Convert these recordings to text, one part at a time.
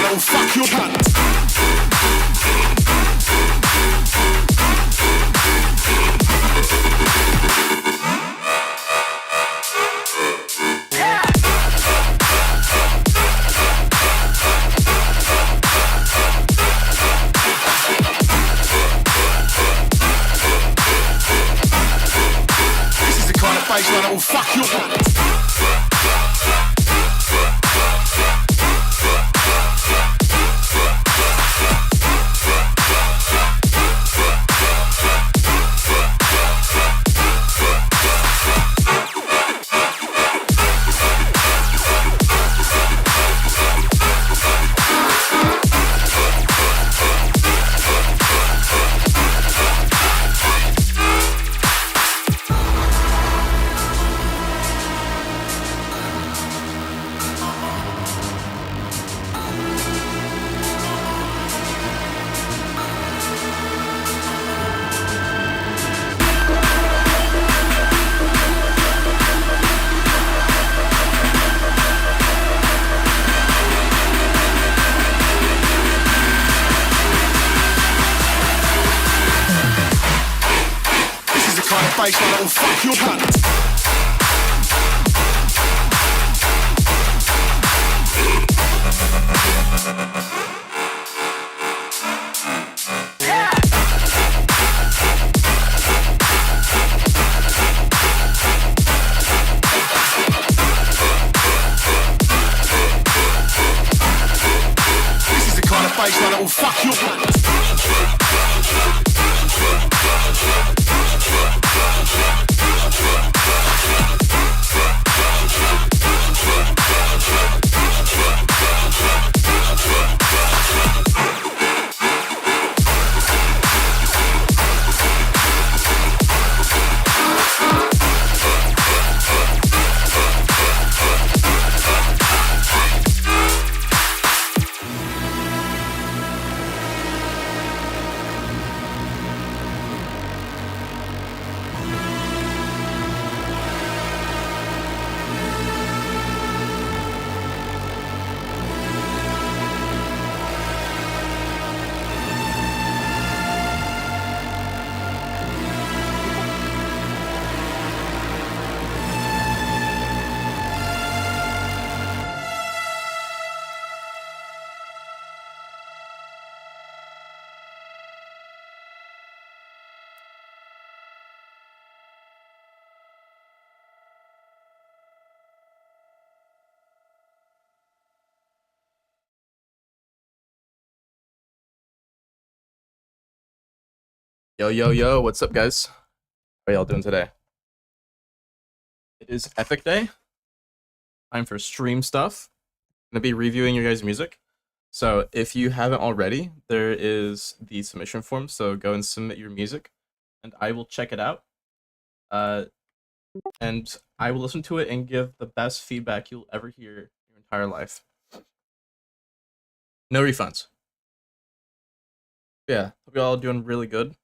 that will fuck your cunt. This is the kind of baseline that will fuck your cunt. Baseline that will fuck your cunt. This is the kind of baseline that will fuck your cunt. Yo, what's up, guys? How are y'all doing today? It is Epic Day. Time for stream stuff. I'm gonna be reviewing your guys' music. So if you haven't already, there is the submission form. So go and submit your music, and I will check it out. And I will listen to it and give the best feedback you'll ever hear your entire life. No refunds. Yeah, hope you all doing really good.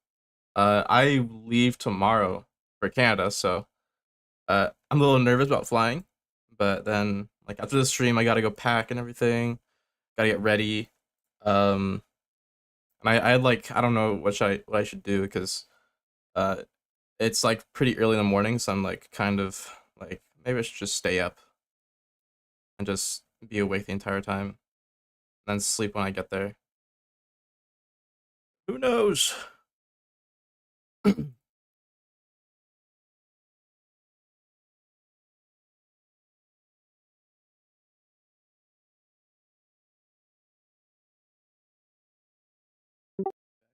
I leave tomorrow for Canada, so I'm a little nervous about flying, but then like after the stream, I gotta go pack and everything, gotta get ready. And I like I don't know what I should do because uh it's like pretty early in the morning, so I'm like kind of like maybe I should just stay up and just be awake the entire time, and then sleep when I get there. Who knows?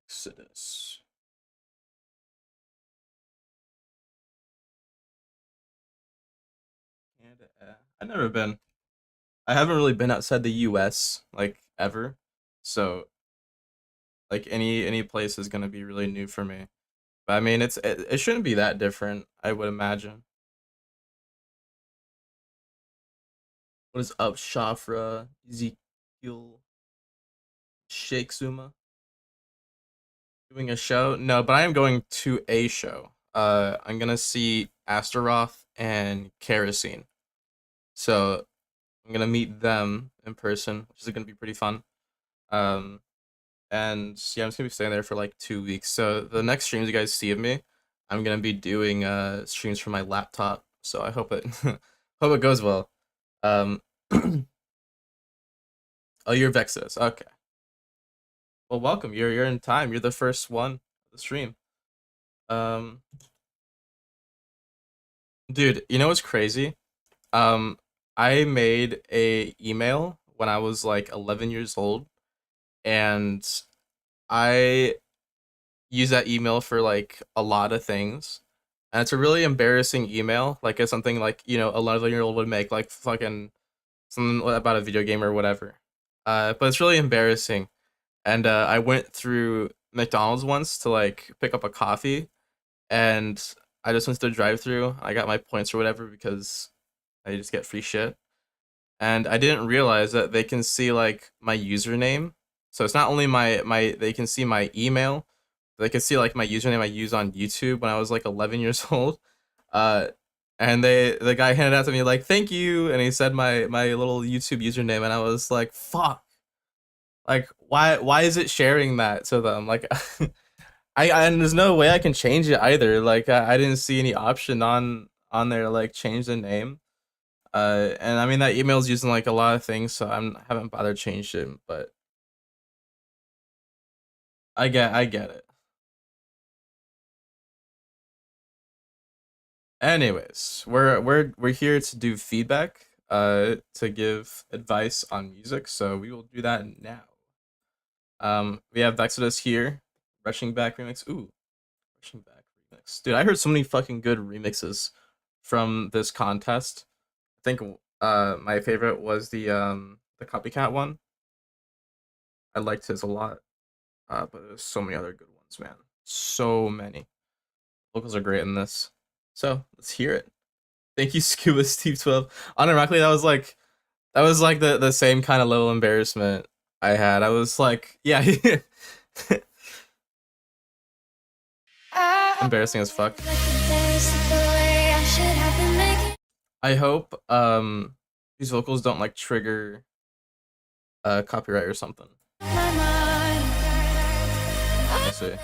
Exodus. Canada. I've never been. I haven't really been outside the US like ever. So like any place is gonna be really new for me. But I mean it shouldn't be that different, I would imagine. What is up, Shafra, Ezekiel, Sheikh Suma? Doing a show? No, but I am going to a show. I'm gonna see Astaroth and Kerosene. So I'm gonna meet them in person, which is gonna be pretty fun. And yeah, I'm just gonna be staying there for like 2 weeks. So the next streams you guys see of me, I'm gonna be doing streams from my laptop. So I hope it hope it goes well. Um, oh, you're Vexus. Okay. Well, welcome. You're in time. You're the first one of the stream. Um, dude, you know what's crazy? Um, I made a email when I was like 11 years old, and I use that email for like a lot of things. And it's a really embarrassing email. Like it's something like, 11-year-old would make, like fucking something about a video game or whatever. But it's really embarrassing. And I went through McDonald's once to like pick up a coffee, and I just went to the drive-through. I got my points or whatever because I just get free shit. And I didn't realize that they can see like my username. So it's not only my they can see my email, they can see like my username I use on YouTube when I was like 11 years old. Uh, and the guy handed out to me like thank you, and he said my little YouTube username, and I was like fuck, like why is it sharing that to them? Like I and there's no way I can change it either. Like I didn't see any option on there like change the name. And I mean that email's using like a lot of things, so haven't bothered changed it, but I get it. Anyways, we're here to do feedback, to give advice on music, so we will do that now. We have Vexodus here, Rushing Back remix. Ooh, Rushing Back remix. Dude, I heard so many fucking good remixes from this contest. I think my favorite was the copycat one. I liked his a lot. But there's so many other good ones, man. So many. Vocals are great in this. So let's hear it. Thank you, Scuba Steve 12. Unironically, that was like the same kind of level of embarrassment I had. I was like, yeah, embarrassing as fuck. I hope these vocals don't like trigger copyright or something. Let's see.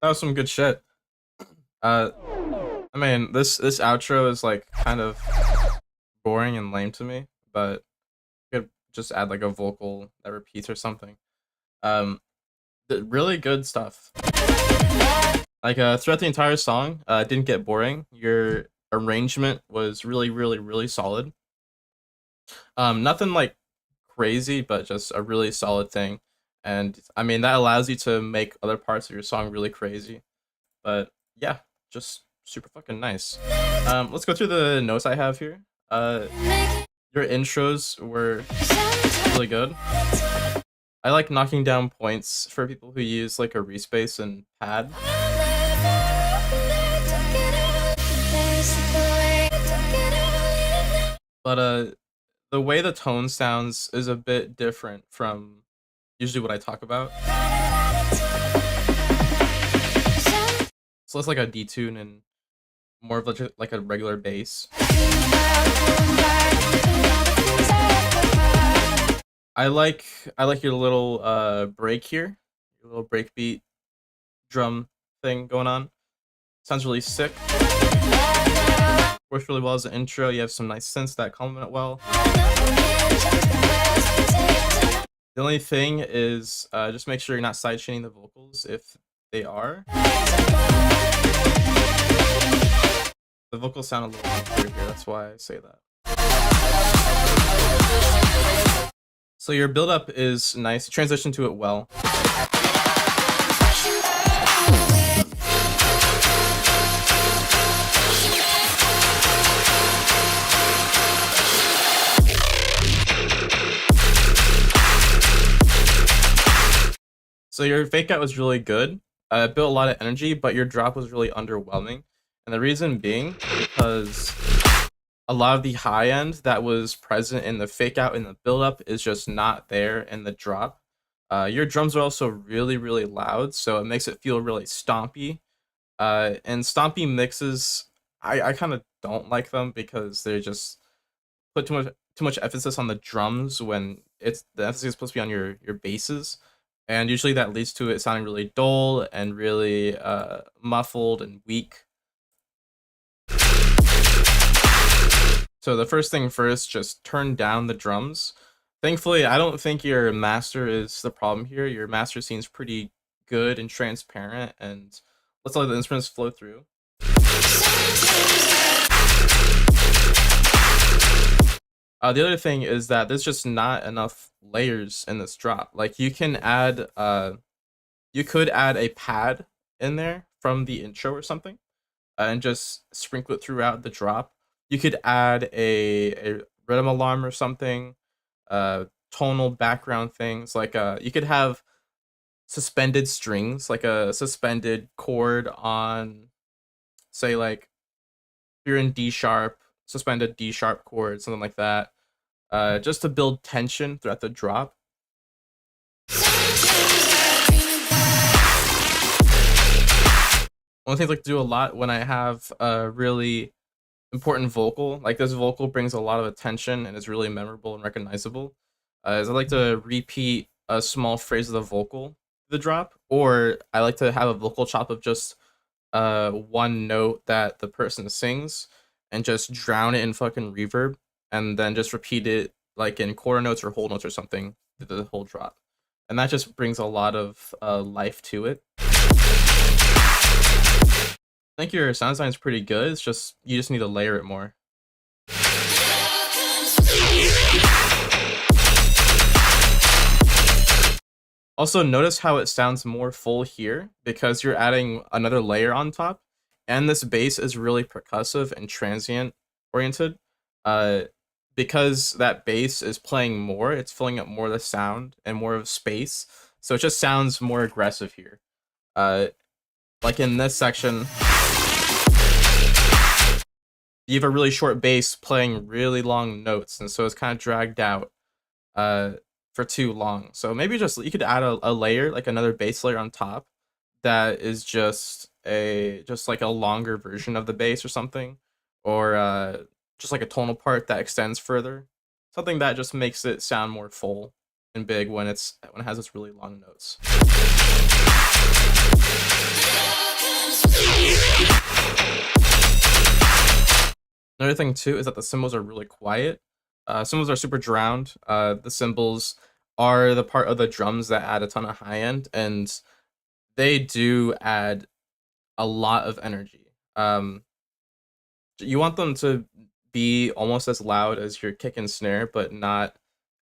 That was some good shit. Uh, I mean, this outro is like kind of boring and lame to me, but you could just add like a vocal that repeats or something. Um, really good stuff. Like throughout the entire song, it didn't get boring. Your arrangement was really solid. Nothing like crazy, but just a really solid thing. And I mean that allows you to make other parts of your song really crazy. But yeah, just super fucking nice. Let's go through the notes I have here. Uh, your intros were really good. I like knocking down points for people who use like a respace and pad. But the way the tone sounds is a bit different from usually what I talk about. So it's like a detune and more of like a regular bass. I like your little break here, your little break beat drum thing going on. Sounds really sick. Works really well as an intro. You have some nice synths that complement it well. The only thing is just make sure you're not sidechaining the vocals if they are. The vocals sound a little unclear here, that's why I say that. So your build-up is nice. Transition to it well. So your fake out was really good. It built a lot of energy, but your drop was really underwhelming. And the reason being because a lot of the high end that was present in the fake out and the build up is just not there in the drop. Your drums are also really loud, so it makes it feel really stompy. And stompy mixes, I kind of don't like them because they just put too much emphasis on the drums when it's the emphasis is supposed to be on your basses, and usually that leads to it sounding really dull and really muffled and weak. So the first thing first, just turn down the drums. Thankfully, I don't think your master is the problem here. Your master seems pretty good and transparent, and let's let the instruments flow through. The other thing is that there's just not enough layers in this drop. Like you could add a pad in there from the intro or something, and just sprinkle it throughout the drop. You could add a rhythm alarm or something, tonal background things. Like you could have suspended strings, like a suspended chord on, say, like you're in D sharp, suspended D sharp chord, something like that, just to build tension throughout the drop. One thing I like to do a lot when I have a really important vocal, like this vocal brings a lot of attention and is really memorable and recognizable, is I like to repeat a small phrase of the vocal, the drop, or I like to have a vocal chop of just one note that the person sings and just drown it in fucking reverb and then just repeat it like in quarter notes or whole notes or something through the whole drop. And that just brings a lot of life to it. I think your sound design is pretty good. It's just you just need to layer it more. Also, notice how it sounds more full here because you're adding another layer on top, and this bass is really percussive and transient oriented. Because that bass is playing more, it's filling up more of the sound and more of space, so it just sounds more aggressive here. Like in this section, you have a really short bass playing really long notes, and so it's kind of dragged out for too long. So maybe just you could add a layer, like another bass layer on top, that is just like a longer version of the bass or something, or just like a tonal part that extends further, something that just makes it sound more full. and big when it has its really long notes. Another thing too is that the cymbals are really quiet. Cymbals are super drowned. The cymbals are the part of the drums that add a ton of high end, and they do add a lot of energy. You want them to be almost as loud as your kick and snare, but not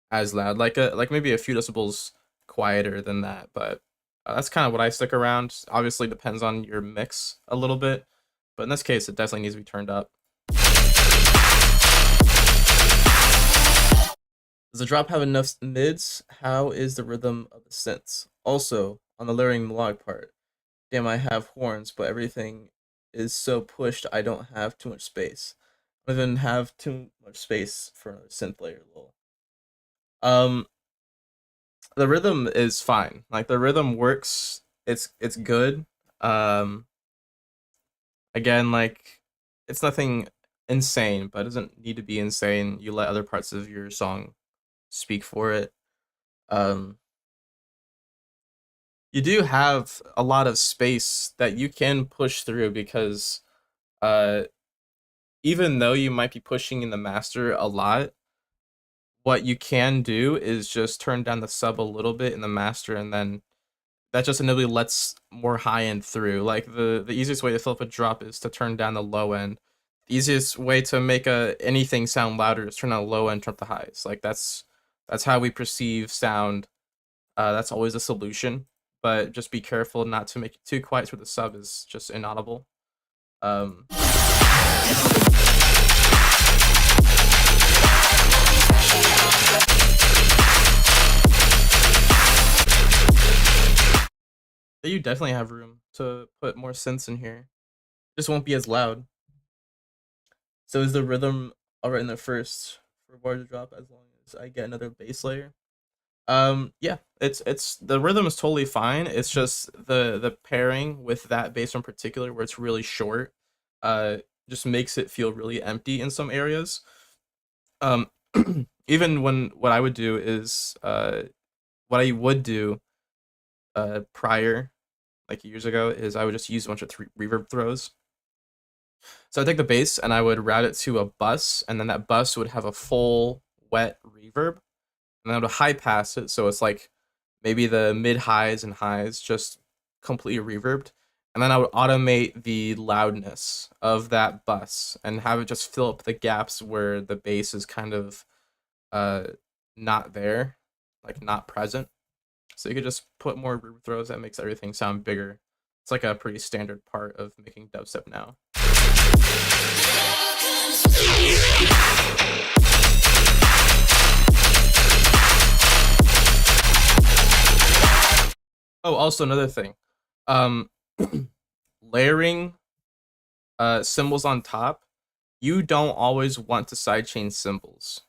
as loud. Like maybe a few decibels quieter than that. But that's kind of what I stick around. Obviously, depends on your mix a little bit, but in this case, it definitely needs to be turned up. Does the drop have enough mids? How is the rhythm of the synths? Also, on the layering melodic part, damn, I have horns, but everything is so pushed I don't have too much space. I don't even have too much space for another synth layer, lol. Um, the rhythm is fine. Like the rhythm works. It's good. Um, again, like it's nothing insane, but it doesn't need to be insane. You let other parts of your song speak for it. Um, you do have a lot of space that you can push through because uh even though you might be pushing in the master a lot, what you can do is just turn down the sub a little bit in the master, and then that just inevitably lets more high end through. Like the easiest way to fill up a drop is to turn down the low end. The easiest way to make anything sound louder is turn down the low end, turn up the highs. Like that's how we perceive sound. That's always a solution, but just be careful not to make it too quiet so the sub is just inaudible. You definitely have room to put more synths in here. Just won't be as loud. So is the rhythm alright in the first for bar to drop as long as I get another bass layer? Yeah, it's the rhythm is totally fine. It's just the pairing with that bass in particular where it's really short, just makes it feel really empty in some areas. Even when what I would do is what I would do prior, like years ago, is I would just use a bunch of reverb throws. So I'd take the bass and I would route it to a bus, and then that bus would have a full wet reverb, and then I would high pass it, so it's like maybe the mid highs and highs just completely reverbed, and then I would automate the loudness of that bus and have it just fill up the gaps where the bass is kind of not there, like not present. So you could just put more reverb throws that makes everything sound bigger. It's like a pretty standard part of making dubstep now. Oh, also another thing. Layering cymbals on top, you don't always want to sidechain cymbals.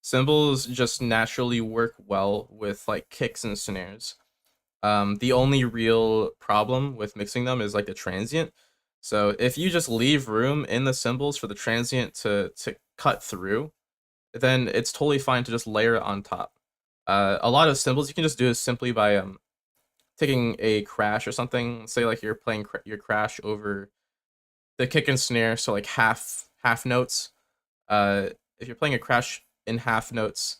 Cymbals just naturally work well with like kicks and snares. The only real problem with mixing them is like the transient. So if you just leave room in the cymbals for the transient to cut through, then it's totally fine to just layer it on top. A lot of cymbals you can just do is simply by taking a crash or something. Say like you're playing your crash over the kick and snare, so like half notes. If you're playing a crash in half notes,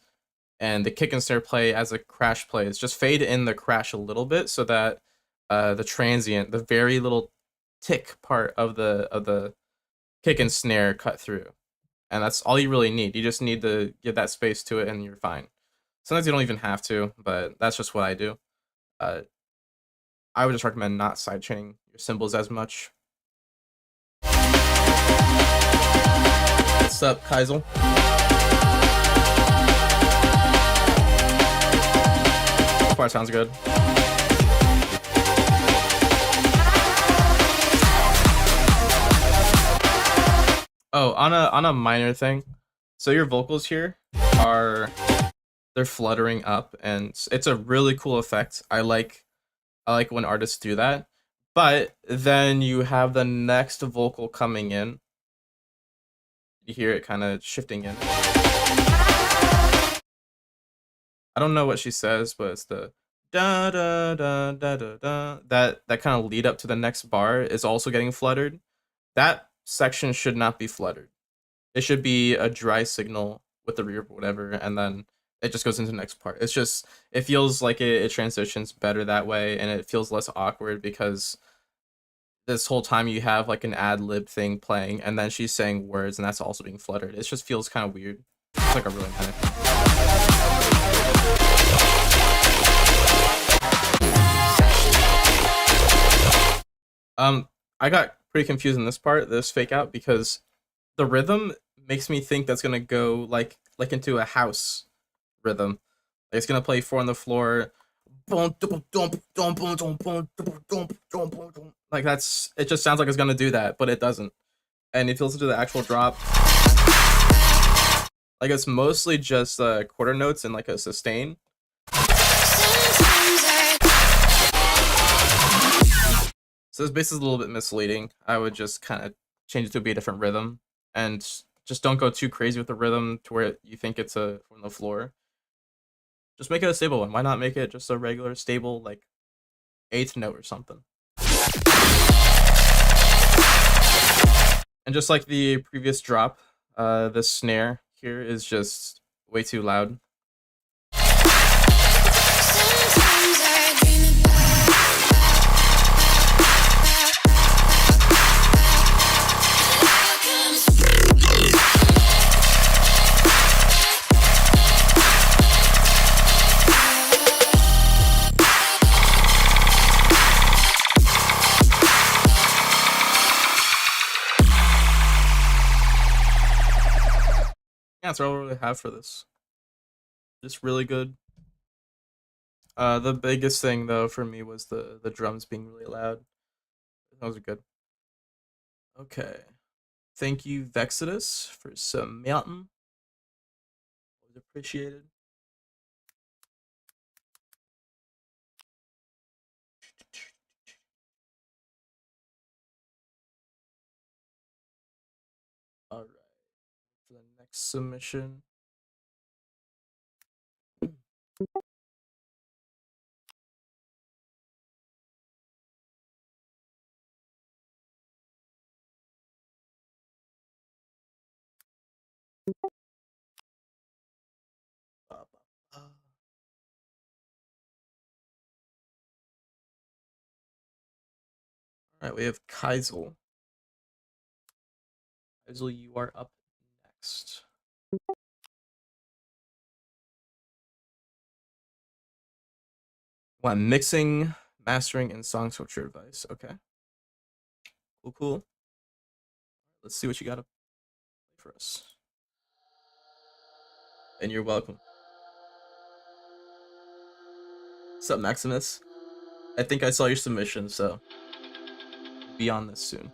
and the kick and snare play as a crash plays, just fade in the crash a little bit so that the transient, the very little tick part of the kick and snare cut through. And that's all you really need. You just need to give that space to it and you're fine. Sometimes you don't even have to, but that's just what I do. I would just recommend not sidechaining your cymbals as much. What's up, Kaisel? So far sounds good. Oh, on a minor thing. So your vocals here they're fluttering up, and it's a really cool effect. I like when artists do that. But then you have the next vocal coming in. You hear it kind of shifting in. I don't know what she says, but it's the da da da da da da. That kind of lead up to the next bar is also getting fluttered. That section should not be fluttered. It should be a dry signal with the reverb, whatever, and then it just goes into the next part. It's just, it feels like it transitions better that way, and it feels less awkward because this whole time you have like an ad lib thing playing, and then she's saying words, and that's also being fluttered. It just feels kind of weird. It's like a really nice. I got pretty confused in this part, this fake out, because the rhythm makes me think that's gonna go like into a house rhythm. Like it's gonna play 4 on the floor. Like that's, it just sounds like it's gonna do that, but it doesn't. And if you listen to the actual drop, like it's mostly just quarter notes and like a sustain. So this bass is a little bit misleading. I would just kind of change it to be a different rhythm, and just don't go too crazy with the rhythm to where you think it's a from the floor. Just make it a stable one. Why not make it just a regular stable like 8th note or something? And just like the previous drop, the snare here is just way too loud. Yeah, that's all I really have for this. Just really good. The biggest thing though for me was the drums being really loud. Those are good. Okay. Thank you, Vexodus, for some mountain. Always appreciated. Alright. For the next submission. Alright, we have Kaisel. Kaisel, you are up next. What, mixing, mastering, and song structure advice. Okay. Cool, cool. Let's see what you got to play for us. And you're welcome. What's up, Maximus? I think I saw your submission, so be on this soon.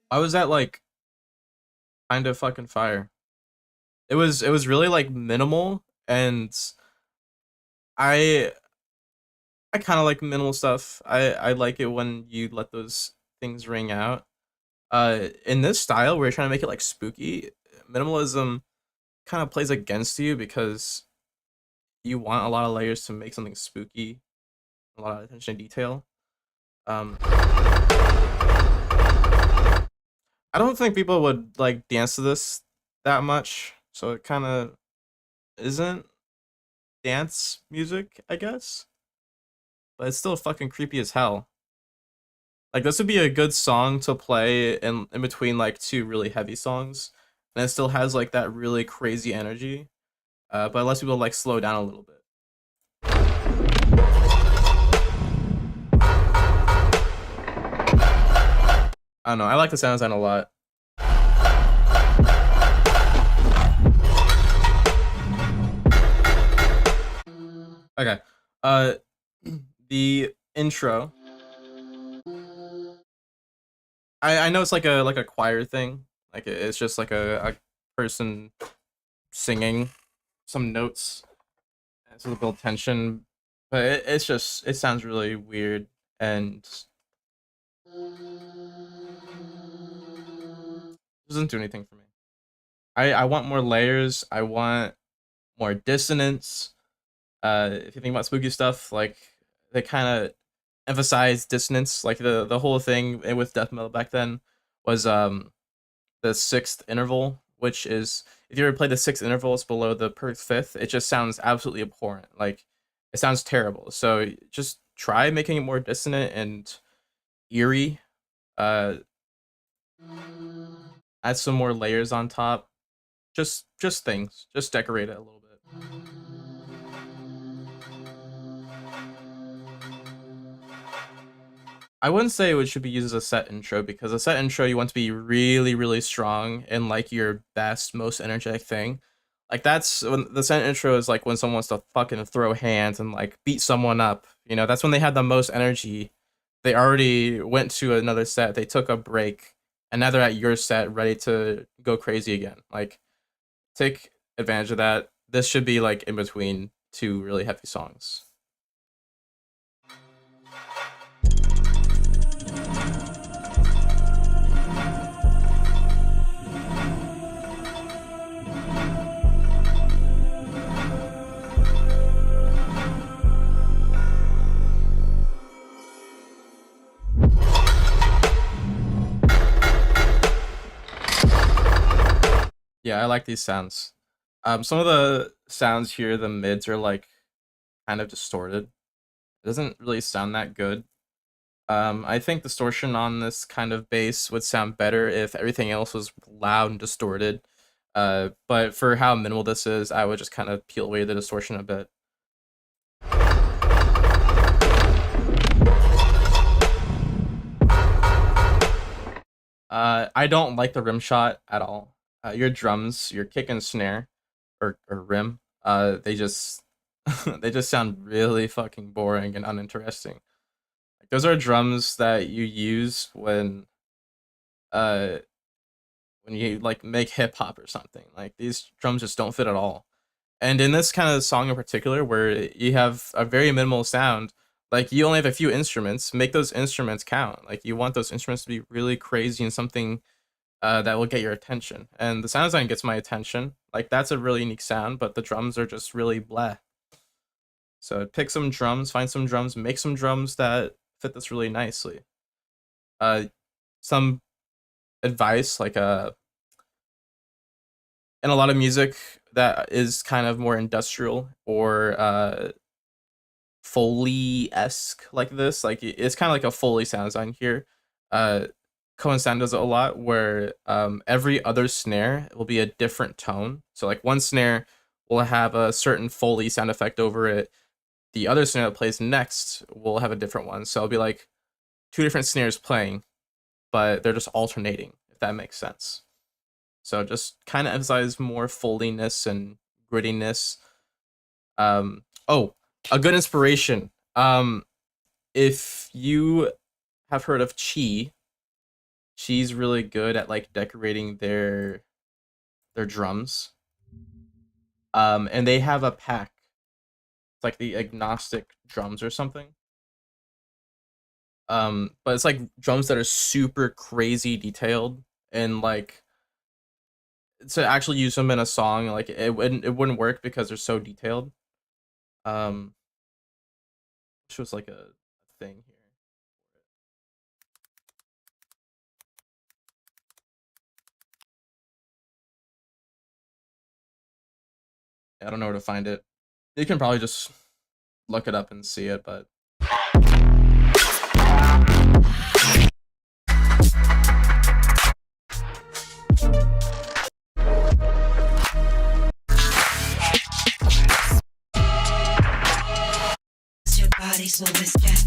I was at like kind of fucking fire. It was really like minimal, and I I kind of like minimal stuff. I like it when you let those things ring out. In this style where you're trying to make it like spooky, minimalism kind of plays against you because you want a lot of layers to make something spooky, a lot of attention to detail. I don't think people would like dance to this that much, so it kind of isn't dance music, I guess. But it's still fucking creepy as hell. Like this would be a good song to play in between like two really heavy songs, and it still has like that really crazy energy. But it lets people like slow down a little bit. I don't know. I like the sound design a lot. Okay. Uh, the intro. I know it's like a choir thing. Like it's just like a person singing some notes to build tension, but it's just it sounds really weird and doesn't do anything for me. I want more layers. I want more dissonance. If you think about spooky stuff, like they kind of emphasize dissonance. Like the whole thing with death metal back then was the sixth interval, which is if you ever play the sixth intervals below the perfect fifth, it just sounds absolutely abhorrent. Like it sounds terrible. So just try making it more dissonant and eerie. Uh, add some more layers on top. Just things. Just decorate it a little bit. I wouldn't say it should be used as a set intro because a set intro you want to be really, really strong and like your best, most energetic thing. Like that's when the set intro is like when someone wants to fucking throw hands and like beat someone up. You know, that's when they had the most energy. They already went to another set, they took a break, and now they're at your set ready to go crazy again. Like take advantage of that. This should be like in between two really heavy songs. Yeah, I like these sounds. Some of the sounds here, the mids are like kind of distorted. It doesn't really sound that good. I think distortion on this kind of bass would sound better if everything else was loud and distorted. But for how minimal this is, I would just kind of peel away the distortion a bit. I don't like the rim shot at all. Your drums, your kick and snare, or rim, they just they just sound really fucking boring and uninteresting. Like those are drums that you use uh when you like make hip hop or something. Like these drums just don't fit at all. And in this kind of song in particular, where you have a very minimal sound, like you only have a few instruments, make those instruments count. Like you want those instruments to be really crazy and something that will get your attention. And the sound design gets my attention. Like that's a really unique sound, but the drums are just really bleh. So pick some drums, find some drums, make some drums that fit this really nicely. Uh, some advice, like in a lot of music that is kind of more industrial or Foley esque like this. Like it's kind of like a Foley sound design here. Uh, Cohen Sound does it a lot, where every other snare will be a different tone. So like one snare will have a certain Foley sound effect over it. The other snare that plays next will have a different one. So it'll be like two different snares playing, but they're just alternating. If that makes sense. So just kind of emphasize more foldiness and grittiness. Oh, a good inspiration. If you have heard of Chi, she's really good at like decorating their drums. And they have a pack. It's like the agnostic drums or something. But it's like drums that are super crazy detailed, and like to actually use them in a song, like it wouldn't work because they're so detailed. Um, which was like a thing here. I don't know where to find it. You can probably just look it up and see it, but Your body's always back.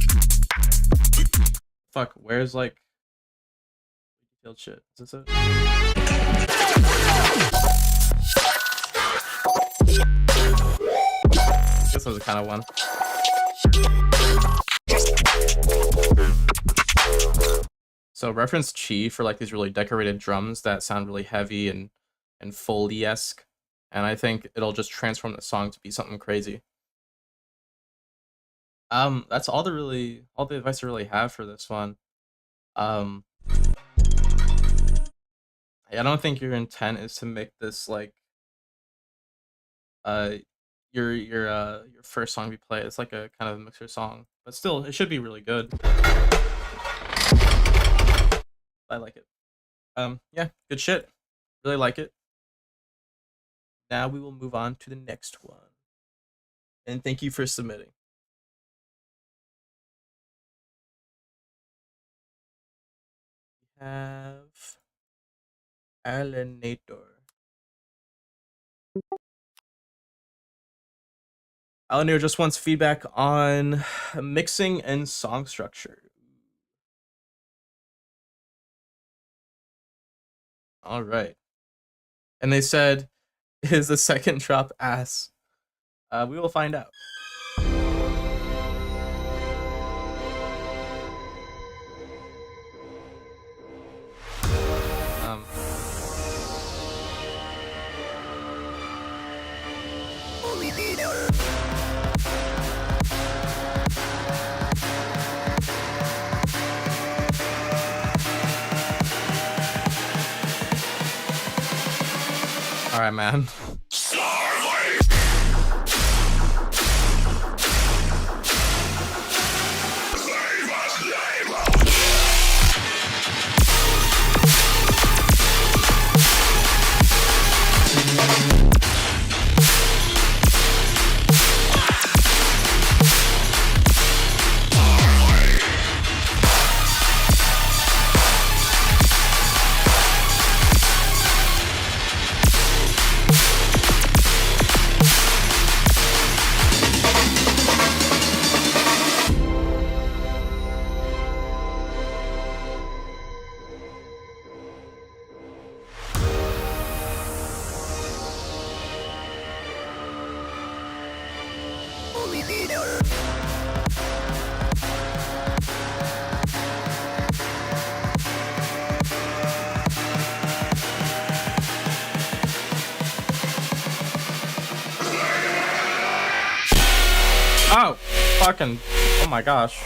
fuck, where's like detailed shit? Is this it? I guess that was the kind of one. So reference Chi for like these really decorated drums that sound really heavy and Foley-esque, and I think it'll just transform the song to be something crazy. That's all the advice I really have for this one. I don't think your intent is to make this like uh your first song you play. It's like a kind of mixer song, but still it should be really good. I like it. Yeah, good shit. Really like it. Now we will move on to the next one. And thank you for submitting. We have Alienator. Alienator just wants feedback on mixing and song structure. All right. And they said, is the second drop ass? We will find out. All right, man. Oh, fucking, oh my gosh.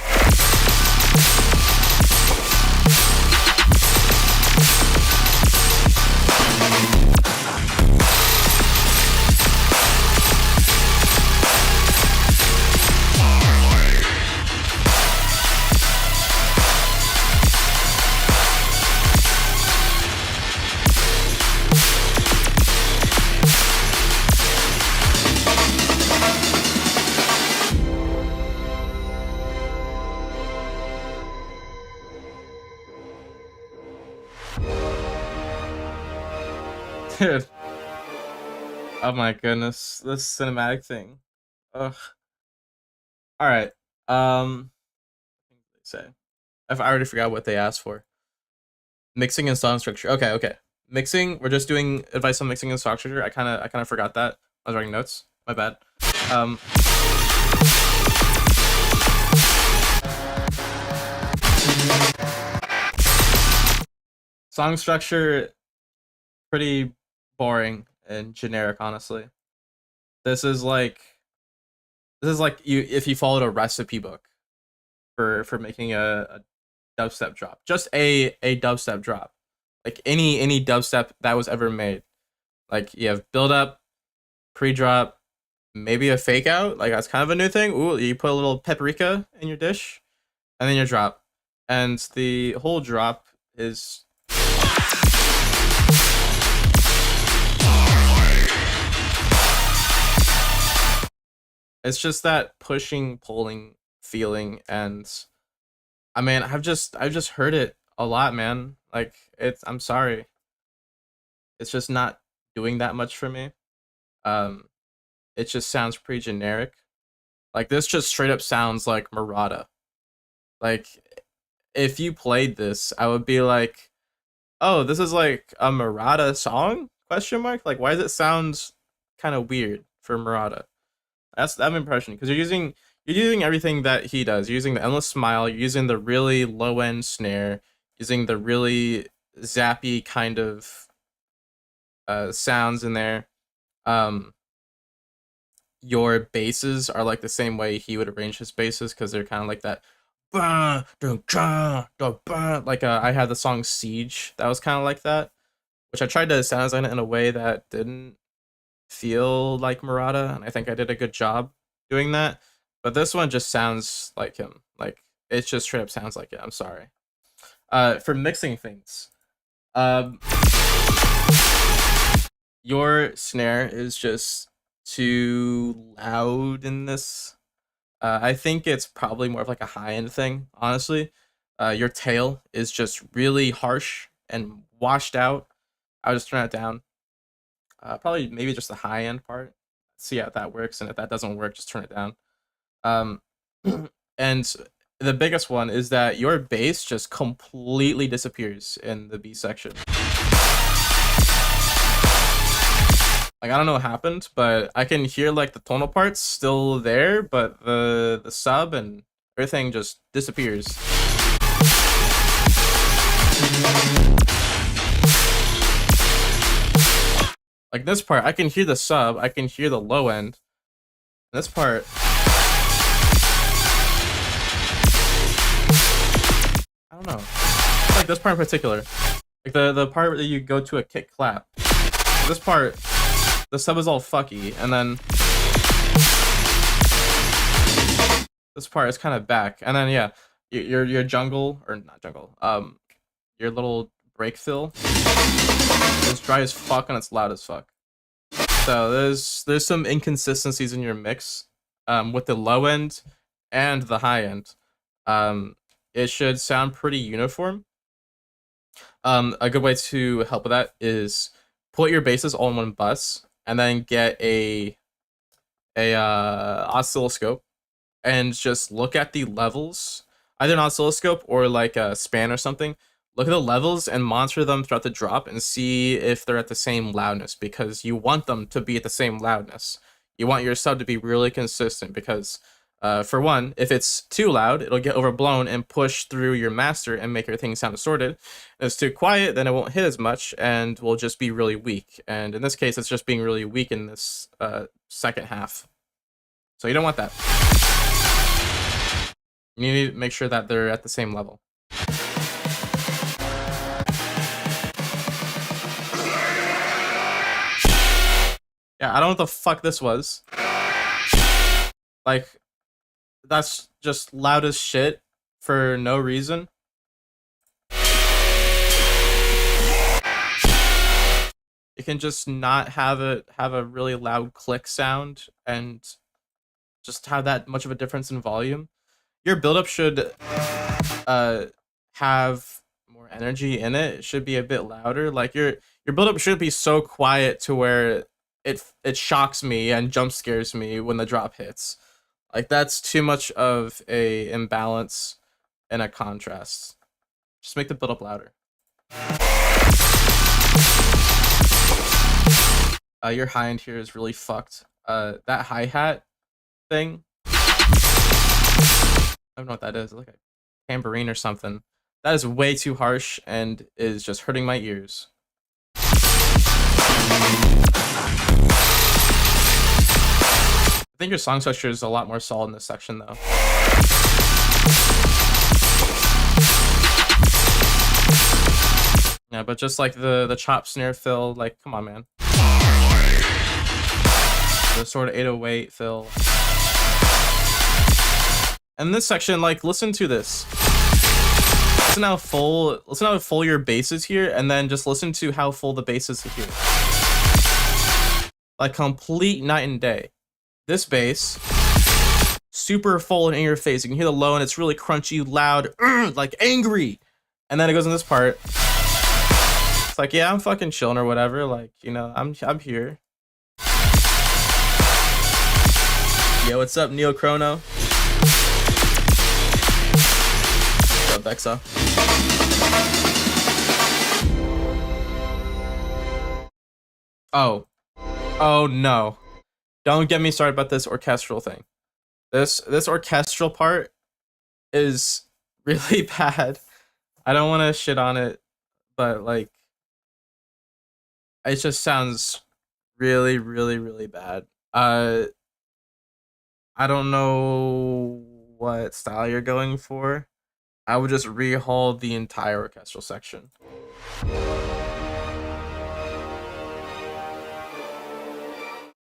Dude. Oh my goodness, this cinematic thing. Ugh. All right. Say, I already forgot what they asked for. Mixing and song structure. Okay. Mixing. We're just doing advice on mixing and song structure. I kind of forgot that. I was writing notes. My bad. Song structure pretty boring and generic, honestly. This is like you if you followed a recipe book for making a dubstep drop. Just a dubstep drop. Like any dubstep that was ever made. Like you have build up, pre-drop, maybe a fake out. Like that's kind of a new thing. Ooh, you put a little paprika in your dish, and then your drop. And the whole drop is it's just that pushing, pulling feeling, and I mean, I've just heard it a lot, man. Like I'm sorry. It's just not doing that much for me. Um it just sounds pretty generic. Like this just straight up sounds like Murata. Like if you played this, I would be like, "Oh, this is like a Murata song?" Question mark. Like why does it sound kind of weird for Murata? That's that impression because you're using everything that he does. You're using the endless smile, you're using the really low end snare, using the really zappy kind of sounds in there. Um your basses are like the same way he would arrange his basses because they're kind of like that. Like I had the song Siege that was kind of like that, which I tried to sound design it in a way that didn't feel like Murata, and I think I did a good job doing that. But this one just sounds like him. Like it just straight up sounds like it. I'm sorry. For mixing things, um, your snare is just too loud in this. I think it's probably more of like a high end thing, honestly. Your tail is just really harsh and washed out. I'll just turn it down. Probably maybe just the high end part. See how that works, and if that doesn't work, just turn it down. Um, and the biggest one is that your bass just completely disappears in the B section. Like I don't know what happened, but I can hear like the tonal parts still there, but the sub and everything just disappears. Like this part, I can hear the sub, I can hear the low end. This part, I don't know. Like this part in particular, like the part where you go to a kick clap. This part, the sub is all fucky, and then this part is kind of back, and then yeah, your jungle or not jungle, your little break fill is dry as fuck and it's loud as fuck. So there's some inconsistencies in your mix, with the low end and the high end. It should sound pretty uniform. A good way to help with that is put your basses all in one bus and then get a oscilloscope and just look at the levels, either an oscilloscope or like a span or something. Look at the levels and monitor them throughout the drop and see if they're at the same loudness, because you want them to be at the same loudness. You want your sub to be really consistent because, for one, if it's too loud, it'll get overblown and push through your master and make everything sound distorted. If it's too quiet, then it won't hit as much and will just be really weak. And in this case, it's just being really weak in this second half. So you don't want that. You need to make sure that they're at the same level. Yeah, I don't know what the fuck this was. Like, that's just loud as shit for no reason. You can just not have it have a really loud click sound and just have that much of a difference in volume. Your buildup should have more energy in it. It should be a bit louder. Like your buildup should be so quiet to where it shocks me and jump scares me when the drop hits. Like that's too much of a imbalance and a contrast. Just make the buildup louder. Your high end here is really fucked. That hi-hat thing, I don't know what that is. It's like a tambourine or something. That is way too harsh and is just hurting my ears. I think your song structure is a lot more solid in this section though. Yeah, but just like the chop snare fill, like come on man. The sort of 808 fill. And this section, like listen to this. Listen how full your bass is here, and then just listen to how full the bass is here. Like complete night and day. This bass, super full and in your face. You can hear the low and it's really crunchy, loud, like angry. And then it goes in this part. It's like, yeah, I'm fucking chilling or whatever. Like, you know, I'm here. Yo, what's up, Neo Chrono? What's up, Vexa? Oh no. Don't get me started about this orchestral thing. This orchestral part is really bad. I don't want to shit on it, but like it just sounds really, really, really bad. I don't know what style you're going for. I would just rehaul the entire orchestral section.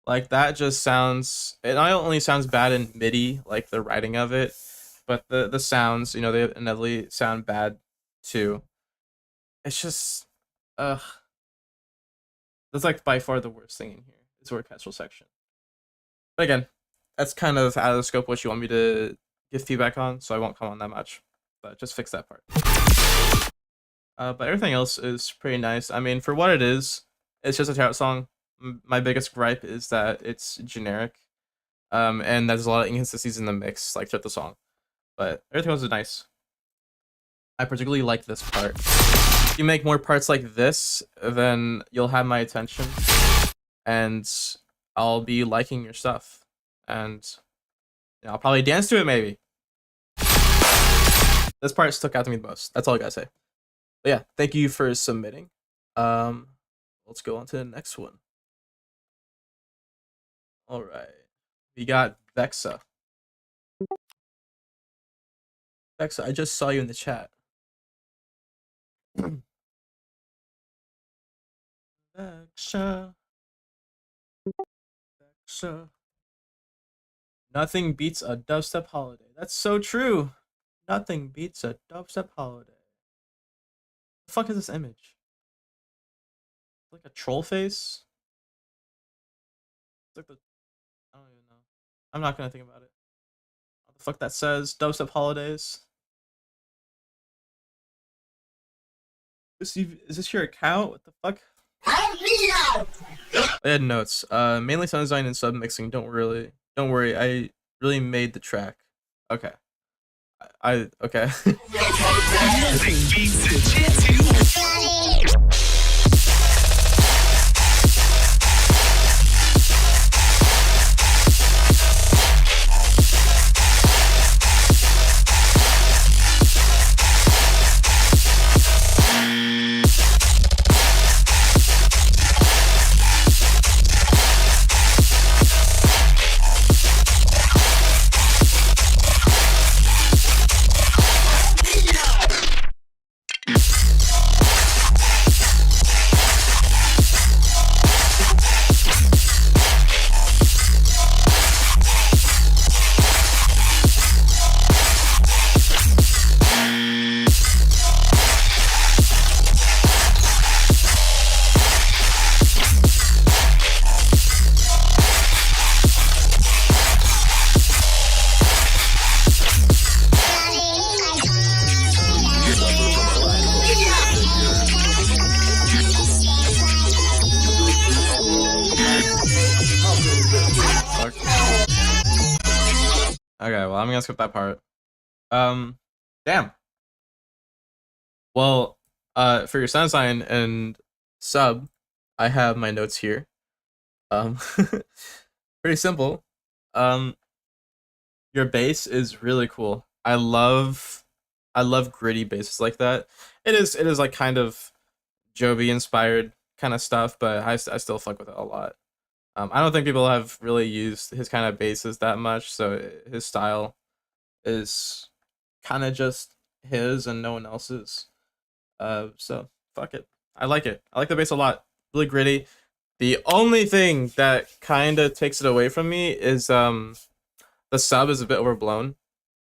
Like that just sounds, it not only sounds bad in MIDI, like the writing of it, but the sounds, you know, they inevitably sound bad too. It's just, that's like by far the worst thing in here, is the orchestral section. But again, that's kind of out of the scope what you want me to give feedback on, so I won't comment on that much. But just fix that part. But everything else is pretty nice. I mean, for what it is, it's just a Tarot song. My biggest gripe is that it's generic, and there's a lot of inconsistencies in the mix, like throughout the song. But everything else is nice. I particularly like this part. If you make more parts like this, then you'll have my attention, and I'll be liking your stuff, and you know, I'll probably dance to it maybe. This part stuck out to me the most. That's all I gotta say. But yeah, thank you for submitting. Let's go on to the next one. All right, we got Vexa. Vexa, I just saw you in the chat. Vexa. Vexa. Nothing beats a dubstep holiday. That's so true. Nothing beats a dubstep holiday. The fuck is this image? Like a troll face? It's like the, I don't even know. I'm not gonna think about it. What the fuck that says? Dubstep holidays. Is this your account? What the fuck? I had notes. Mainly sound design and sub mixing. Don't worry. I really made the track. Okay. Okay. Okay, well, I'm gonna skip that part. Damn. Well, for your sound sign and sub, I have my notes here. Pretty simple. Your bass is really cool. I love I love gritty basses like that. It is like kind of Joby inspired kind of stuff, but I still fuck with it a lot. I don't think people have really used his kind of basses that much, so his style is kind of just his and no one else's. So fuck it. I like it. I like the bass a lot. Really gritty. The only thing that kind of takes it away from me is the sub is a bit overblown.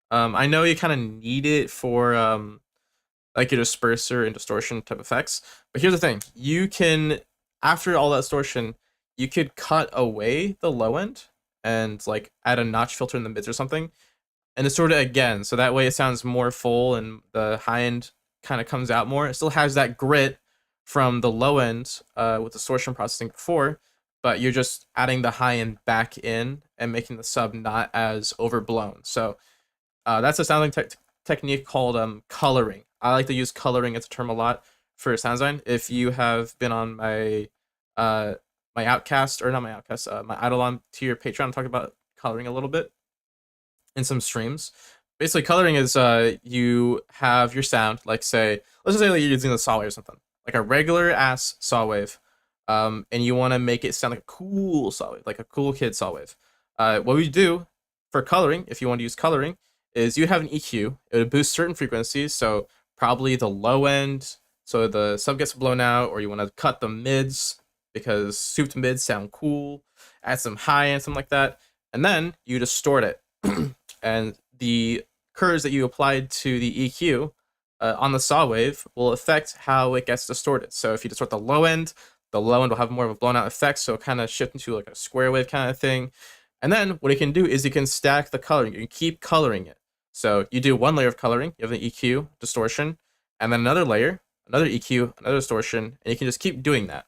I know you kind of need it for like your disperser and distortion type effects, but here's the thing: you can, after all that distortion, you could cut away the low end and like add a notch filter in the mids or something, and distort it again, so that way it sounds more full and the high end kind of comes out more. It still has that grit from the low end with distortion processing before, but you're just adding the high end back in and making the sub not as overblown. So that's a sounding technique called coloring. I like to use coloring as a term a lot for sound design. If you have been on my my Outcast, or not my Outcast, my Eidolon tier Patreon, talk about coloring a little bit in some streams. Basically, coloring is you have your sound, like say, let's just say like you're using a saw wave or something, like a regular ass saw wave, and you want to make it sound like a cool saw wave, like a cool kid saw wave. What we do for coloring, if you want to use coloring, is you have an EQ. It would boost certain frequencies, so probably the low end, so the sub gets blown out, or you want to cut the mids because souped mids sound cool. Add some high end, something like that, and then you distort it, and the curves that you applied to the EQ on the saw wave will affect how it gets distorted. So if you distort the low end will have more of a blown out effect, so it kind of shift into like a square wave kind of thing. And then what you can do is you can stack the coloring. You can keep coloring it. So you do one layer of coloring, you have an EQ, distortion, and then another layer, another EQ, another distortion, and you can just keep doing that.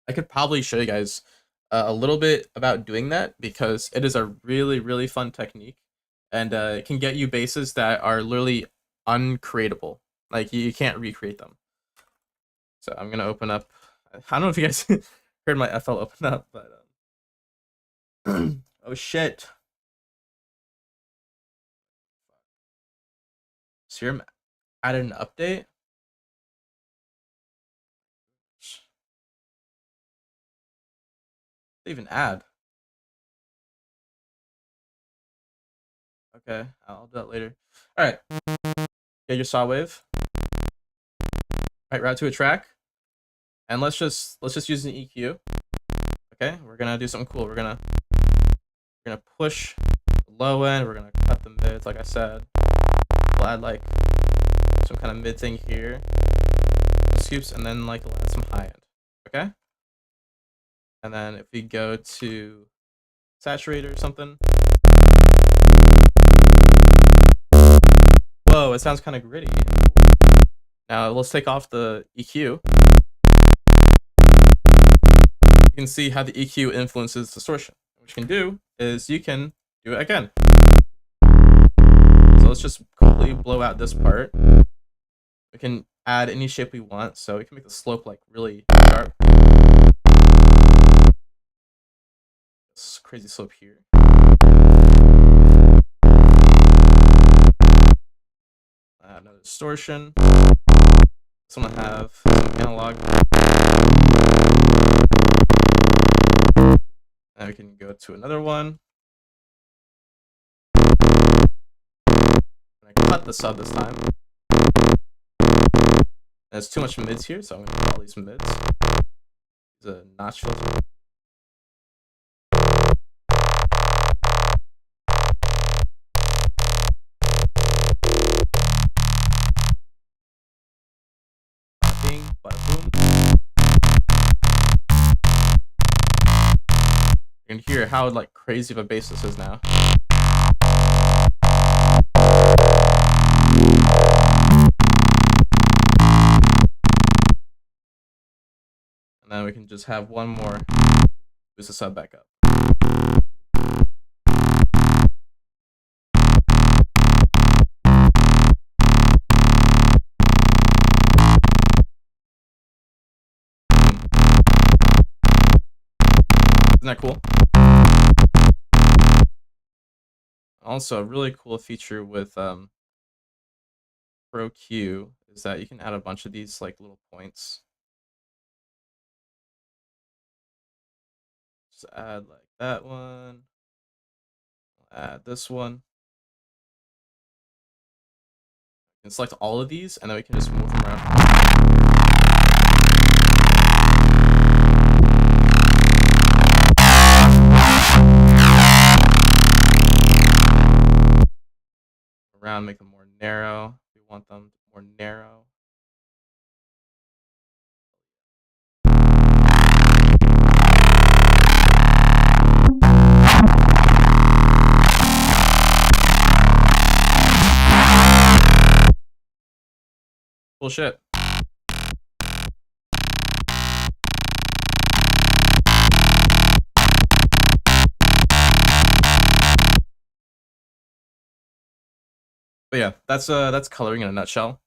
I could probably show you guys a little bit about doing that, because it is a really, really fun technique, and it can get you basses that are literally uncreatable. Like you can't recreate them. So I'm gonna open up. I don't know if you guys heard my FL open up, but oh shit. Serum added an update. They even add. Okay, I'll do that later. All right, get your saw wave. Right, route to a track, and let's just use an EQ. Okay, we're gonna do something cool. We're gonna push the low end. We're gonna cut the mids, like I said. We'll add like some kind of mid thing here, scoops, and then like we'll add some high end. Okay, and then if we go to saturate or something. Whoa, it sounds kind of gritty. Now let's take off the EQ. You can see how the EQ influences distortion. What you can do is you can do it again. So let's just completely blow out this part. We can add any shape we want, so we can make the slope like really sharp. This crazy slope here. Another distortion. This one I have some analog. And we can go to another one. I cut the sub this time. There's too much mids here, so I'm gonna cut all these mids. There's a notch filter. Bing, bada boom. You can hear how like crazy of a bass this is now. And then we can just have one more, boost the sub back up. Isn't that cool? Also, a really cool feature with Pro Q is that you can add a bunch of these like little points. Just add like that one. Add this one. And select all of these, and then we can just move them around. Around, make them more narrow. We want them more narrow. Bullshit. But yeah, that's coloring in a nutshell,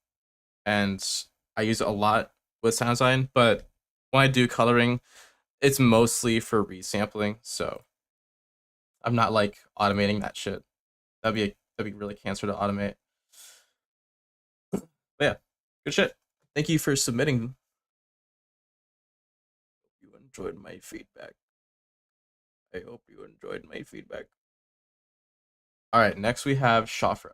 and I use it a lot with sound design. But when I do coloring, it's mostly for resampling, so I'm not like automating that shit. That'd be really cancer to automate. But yeah, good shit. Thank you for submitting. You enjoyed my feedback. I hope you enjoyed my feedback. All right, next we have Shafra.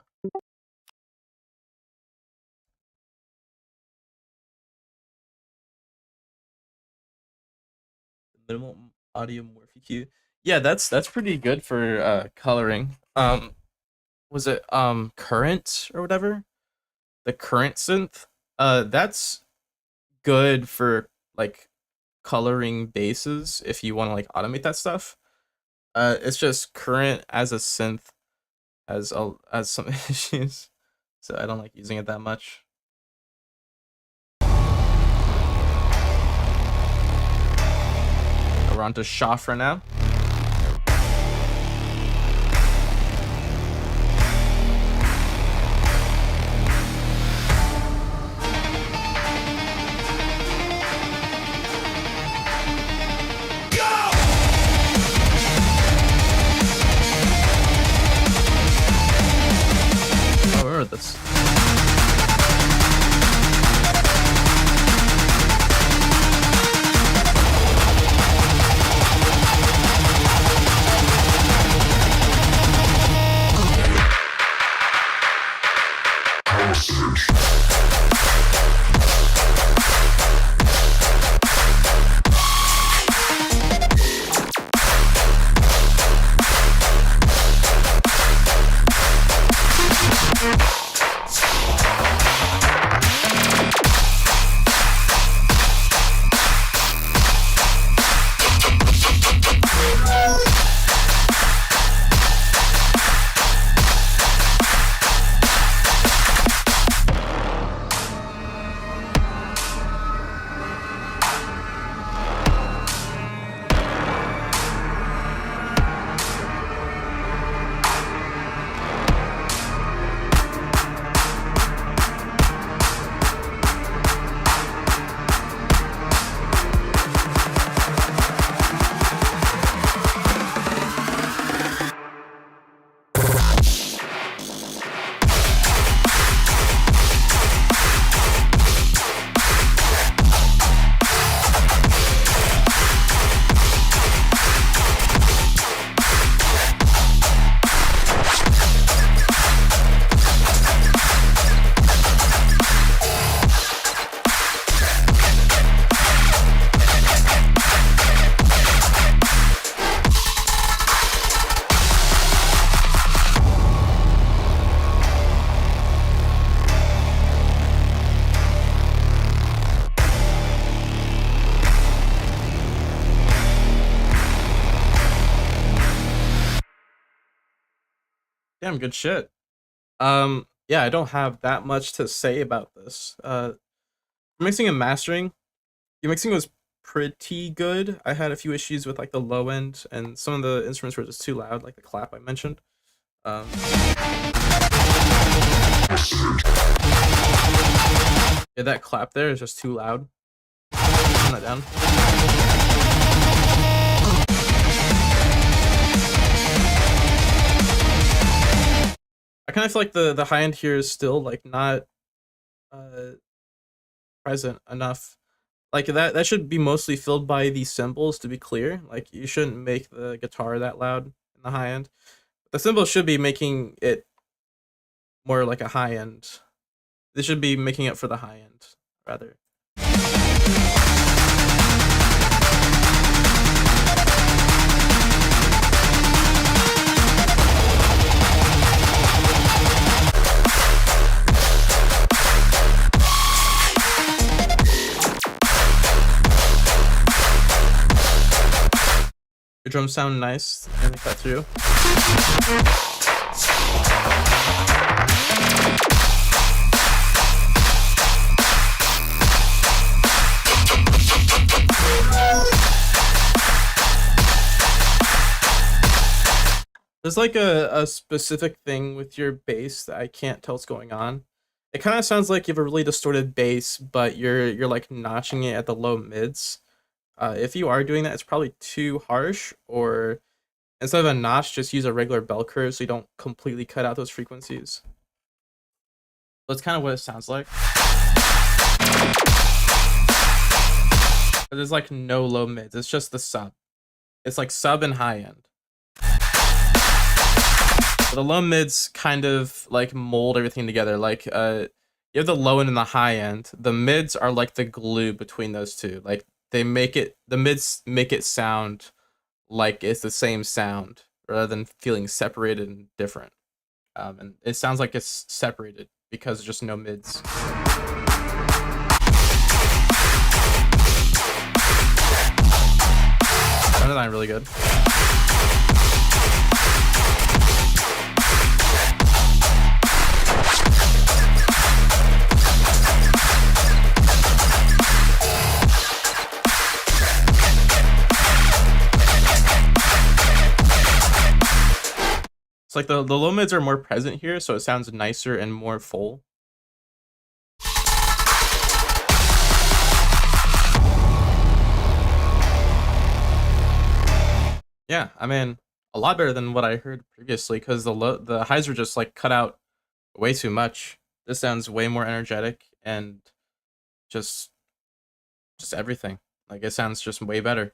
Minimal audio morphic hue. Yeah, that's pretty good for coloring. Was it current or whatever? The current synth? That's good for like coloring bases if you want to like automate that stuff. It's just current as a synth has some issues, so I don't like using it that much. We're on to Shafra now. I remember this. Damn good shit. Yeah, I don't have that much to say about this. Mixing and mastering, your mixing was pretty good. I had a few issues with like the low end, and some of the instruments were just too loud, like the clap I mentioned. Yeah, that clap there is just too loud. Turn that down. I kind of feel like the high end here is still like not present enough. Like that should be mostly filled by the cymbals, to be clear. Like you shouldn't make the guitar that loud in the high end. The cymbals should be making it more like a high end. They should be making it for the high end rather. Your drums sound nice. I think that too. There's like a specific thing with your bass that I can't tell what's going on. It kind of sounds like you have a really distorted bass, but you're like notching it at the low mids. If you are doing that, it's probably too harsh, or instead of a notch, just use a regular bell curve so you don't completely cut out those frequencies. That's kind of what it sounds like. But there's like no low mids, it's just the sub. It's like sub and high end. But the low mids kind of like mold everything together. Like you have the low end and the high end. The mids are like the glue between those two. Like the mids make it sound like it's the same sound rather than feeling separated and different. And it sounds like it's separated because there's just no mids. Sound design really good. It's like the low mids are more present here, so it sounds nicer and more full. Yeah, I mean, a lot better than what I heard previously, because the highs were just like cut out way too much. This sounds way more energetic and just everything. Like it sounds just way better.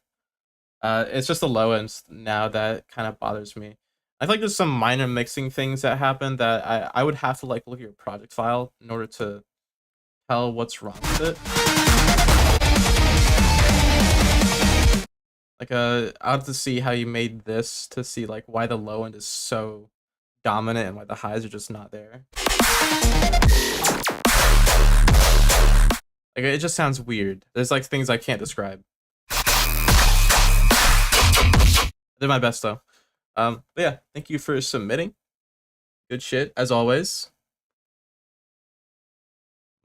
It's just the low ends now that kind of bothers me. I feel like there's some minor mixing things that happen that I would have to like look at your project file in order to tell what's wrong with it. Like I'll have to see how you made this to see like why the low end is so dominant and why the highs are just not there. Like it just sounds weird. There's like things I can't describe. I did my best though. But yeah, thank you for submitting. Good shit, as always.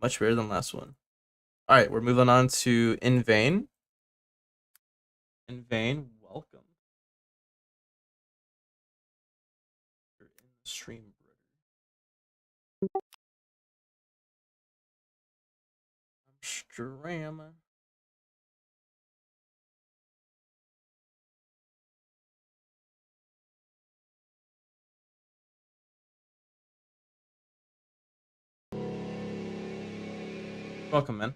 Much better than last one. Alright, we're moving on to In Vain. In Vain, welcome. You're in the stream, brother. I'm streaming. Welcome, man.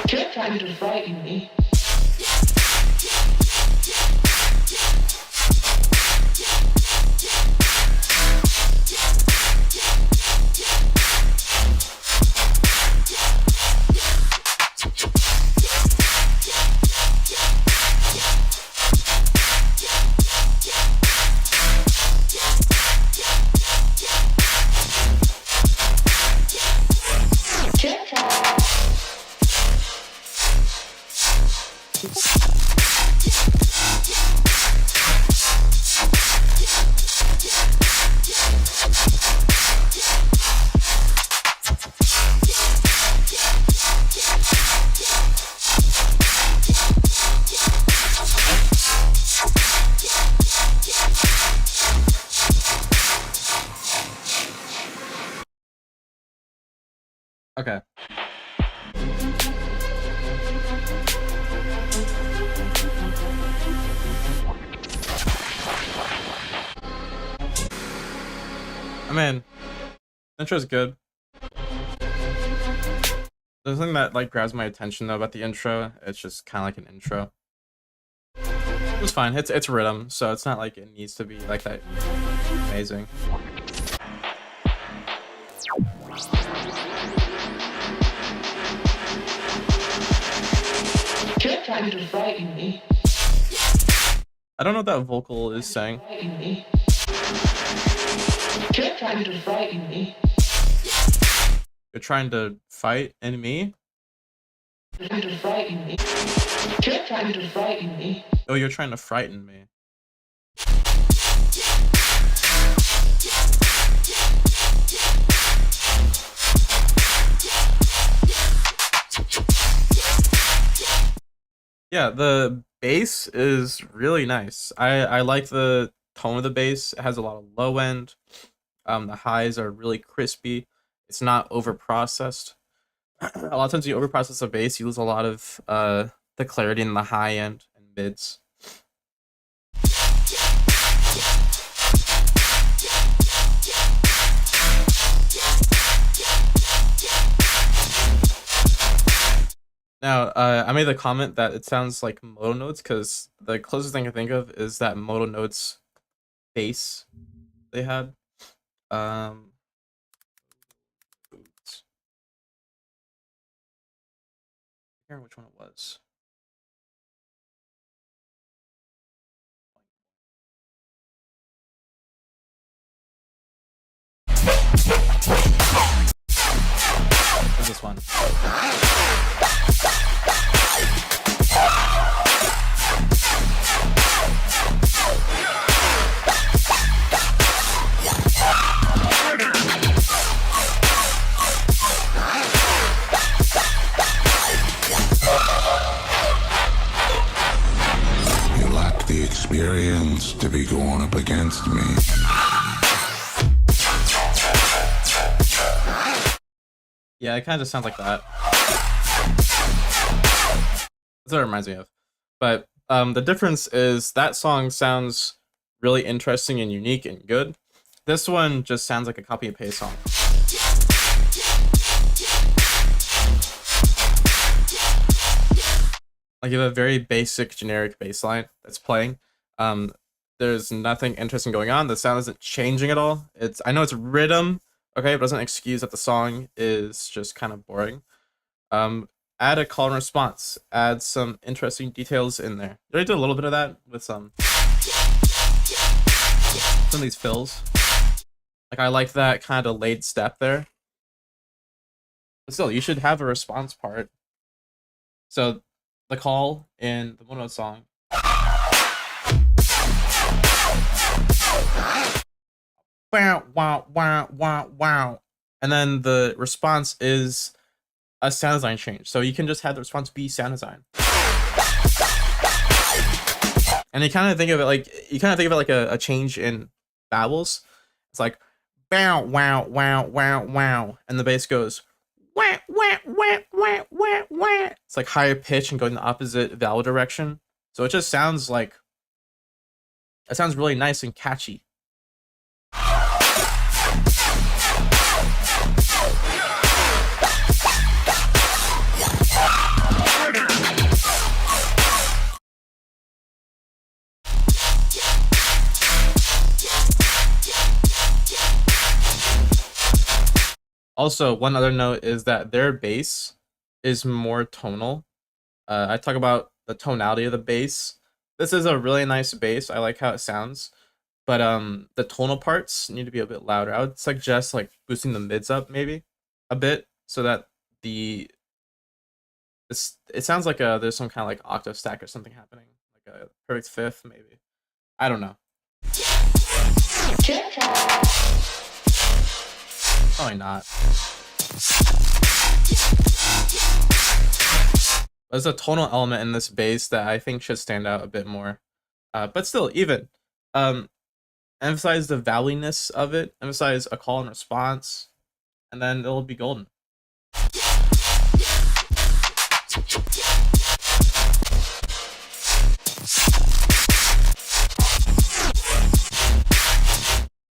You're trying to frighten me. Okay. I mean, intro's good. The thing that like grabs my attention though about the intro, it's just kind of like an intro. It's fine. It's rhythm, so it's not like it needs to be like that amazing. You're trying to frighten me. I don't know what that vocal is saying. Frighten me. You're trying to frighten me. You're trying to fight in me? You're trying to frighten me. You're trying to frighten me. Oh, you're trying to frighten me. Yeah, the bass is really nice. I like the tone of the bass. It has a lot of low end. The highs are really crispy. It's not over processed. A lot of times you over process a bass, you lose a lot of the clarity in the high end and mids. Now, I made the comment that it sounds like Moto Notes because the closest thing I think of is that Moto Notes bass they had. Oops. I can't remember which one it was. What's this one? You lack the experience to be going up against me. Yeah, it kind of just sounds like that. That's what it reminds me of. But the difference is that song sounds really interesting and unique and good. This one just sounds like a copy and paste song. Like you have a very basic generic bass line that's playing. There's nothing interesting going on. The sound isn't changing at all. I know it's rhythm, okay, but it doesn't excuse that the song is just kind of boring. Add a call and response. Add some interesting details in there. You already did a little bit of that with some of these fills. Like I like that kind of delayed step there. But still, you should have a response part. So the call in the Mono song. Wow, wow, wow, wow, wow. And then the response is a sound design change. So you can just have the response be sound design. And you kind of think of it like a change in vowels. It's like wow, wow, wow, wow, wow. And the bass goes wah, wah, wah, wah, wah, wah. It's like higher pitch and going the opposite vowel direction. So it just sounds like it sounds really nice and catchy. Also, one other note is that their bass is more tonal. I talk about the tonality of the bass. This is a really nice bass. I like how it sounds. But the tonal parts need to be a bit louder. I would suggest like boosting the mids up maybe a bit so that the it sounds like there's some kind of like octave stack or something happening, like a perfect fifth maybe. I don't know. Probably not. There's a tonal element in this bass that I think should stand out a bit more. But still, even emphasize the valleyness of it, emphasize a call and response, and then it'll be golden.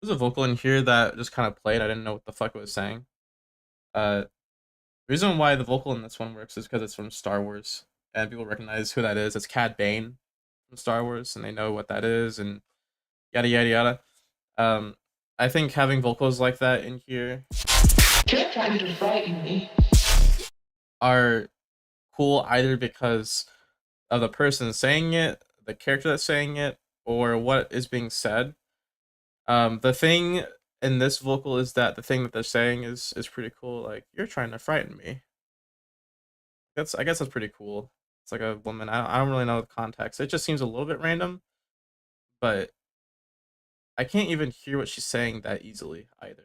There's a vocal in here that just kind of played. I didn't know what the fuck it was saying. The reason why the vocal in this one works is because it's from Star Wars, and people recognize who that is. It's Cad Bane from Star Wars, and they know what that is, and yada yada yada. I think having vocals like that in here You're trying to frighten me. are cool either because of the person saying it, the character that's saying it, or what is being said. The thing in this vocal is that the thing that they're saying is pretty cool. Like, you're trying to frighten me. I guess that's pretty cool. It's like a woman. I don't really know the context. It just seems a little bit random, but I can't even hear what she's saying that easily either.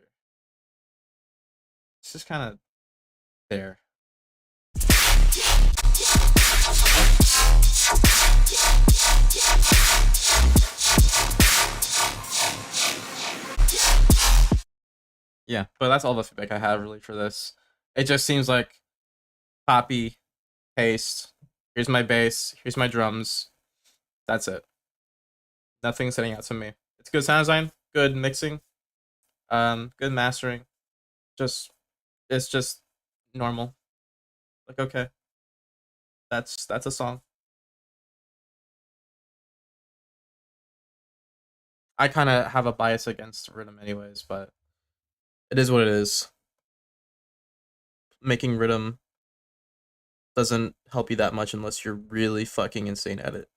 It's just kind of there. Yeah, but that's all the feedback I have really for this. It just seems like copy, paste, here's my bass, here's my drums. That's it. Nothing's setting out to me. It's good sound design, good mixing, good mastering. It's just normal. Like, okay. That's a song. I kind of have a bias against rhythm anyways, but it is what it is. Making rhythm doesn't help you that much unless you're really fucking insane at it.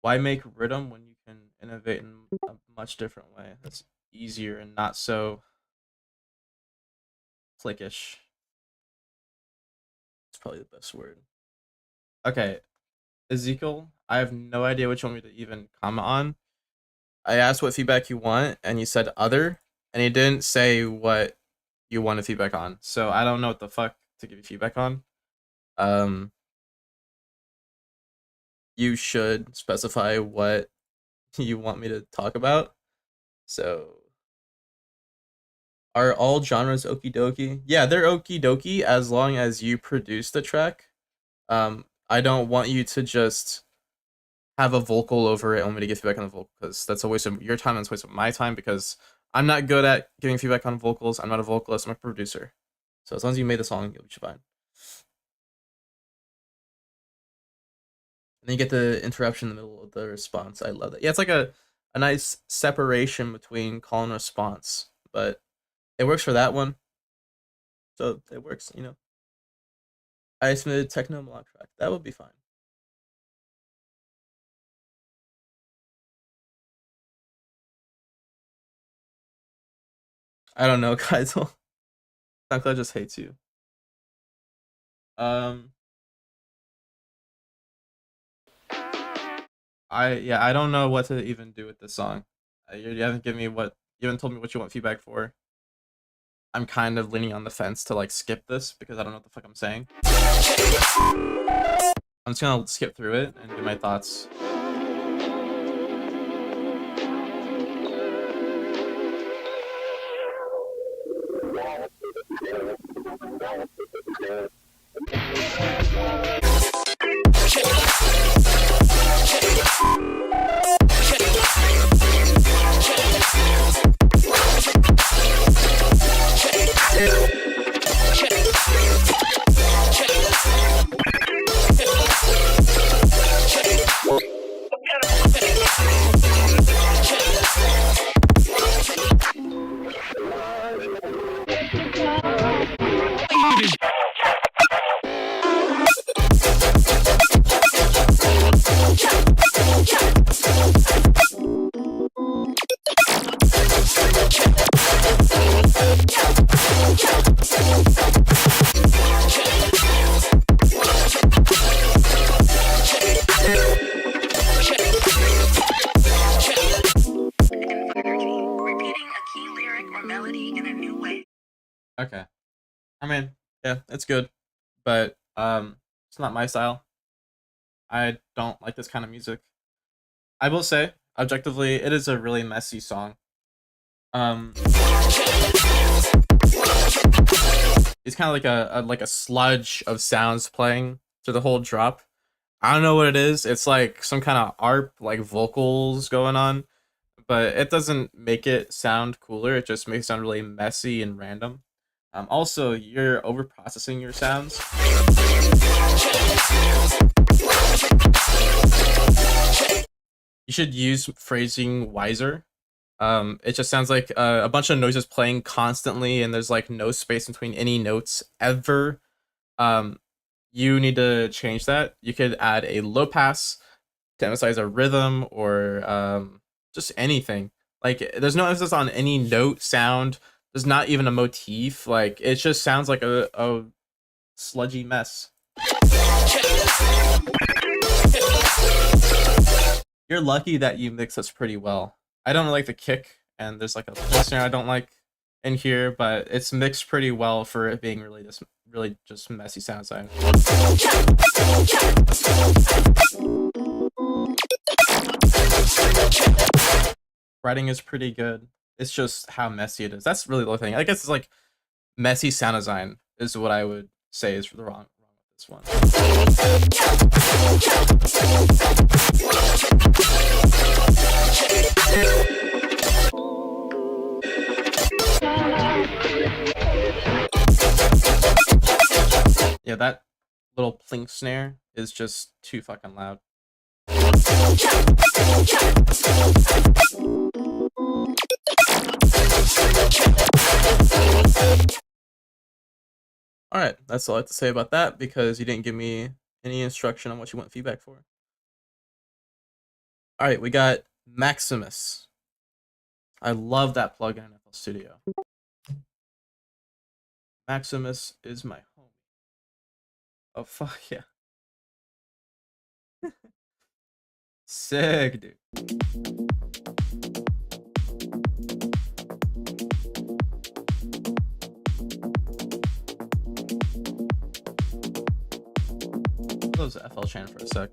Why make rhythm when you can innovate in a much different way that's easier and not so clickish? It's probably the best word. Okay, Ezekiel, I have no idea what you want me to even comment on. I asked what feedback you want, and you said other, and you didn't say what you wanted feedback on. So I don't know what the fuck to give you feedback on. You should specify what you want me to talk about. So, are all genres okie dokie? Yeah, they're okie dokie as long as you produce the track. I don't want you to just have a vocal over it and want me to give feedback on the vocal, because that's a waste of your time and it's a waste of my time, because I'm not good at giving feedback on vocals. I'm not a vocalist, I'm a producer. So as long as you made the song, you'll be fine. And then you get the interruption in the middle of the response. I love that. Yeah, it's like a nice separation between call and response, but it works for that one. So it works, you know. I submitted techno mock track. That would be fine. I don't know, guys. SoundCloud just hates you. I don't know what to even do with this song. You haven't given me you haven't told me what you want feedback for. I'm kind of leaning on the fence to like skip this because I don't know what the fuck I'm saying. I'm just gonna skip through it and do my thoughts. or melody in a new way. Okay. I mean, yeah, it's good, but it's not my style. I don't like this kind of music. I will say, objectively, it is a really messy song. It's kind of like a sludge of sounds playing through the whole drop. I don't know what it is. It's like some kind of ARP, like vocals going on, but it doesn't make it sound cooler. It just makes it sound really messy and random. Also, you're over processing your sounds. You should use phrasing wiser. It just sounds like a bunch of noises playing constantly, and there's like no space between any notes ever. You need to change that. You could add a low pass to emphasize a rhythm, or just anything. Like, there's no emphasis on any note sound. There's not even a motif. Like, it just sounds like a sludgy mess. You're lucky that you mix this pretty well. I don't like the kick, and there's like a snare I don't like in here, but it's mixed pretty well for it being really just messy sound design. Writing is pretty good. It's just how messy it is. That's really the only thing. I guess it's like messy sound design is what I would say is wrong with this one. Yeah, that little plink snare is just too fucking loud. Alright, that's all I have to say about that, because you didn't give me any instruction on what you want feedback for. Alright, we got Maximus. I love that plugin in FL Studio. Maximus is my homie. Oh, fuck yeah. Sick, dude. Close the FL channel for a sec.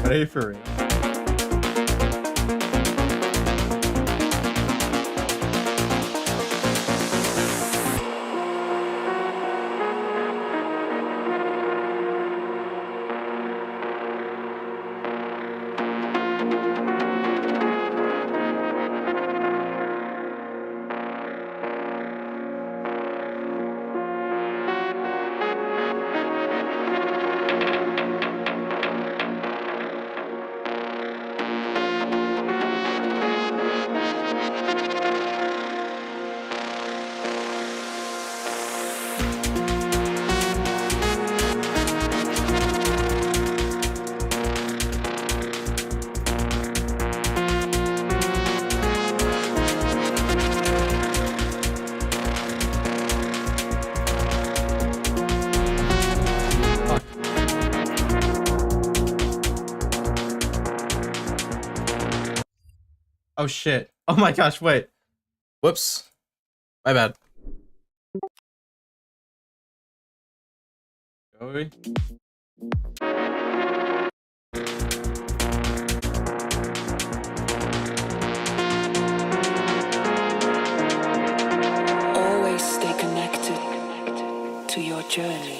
Ready for real. Oh shit. Oh my gosh, wait. Whoops. My bad. Joey? Always stay connected to your journey.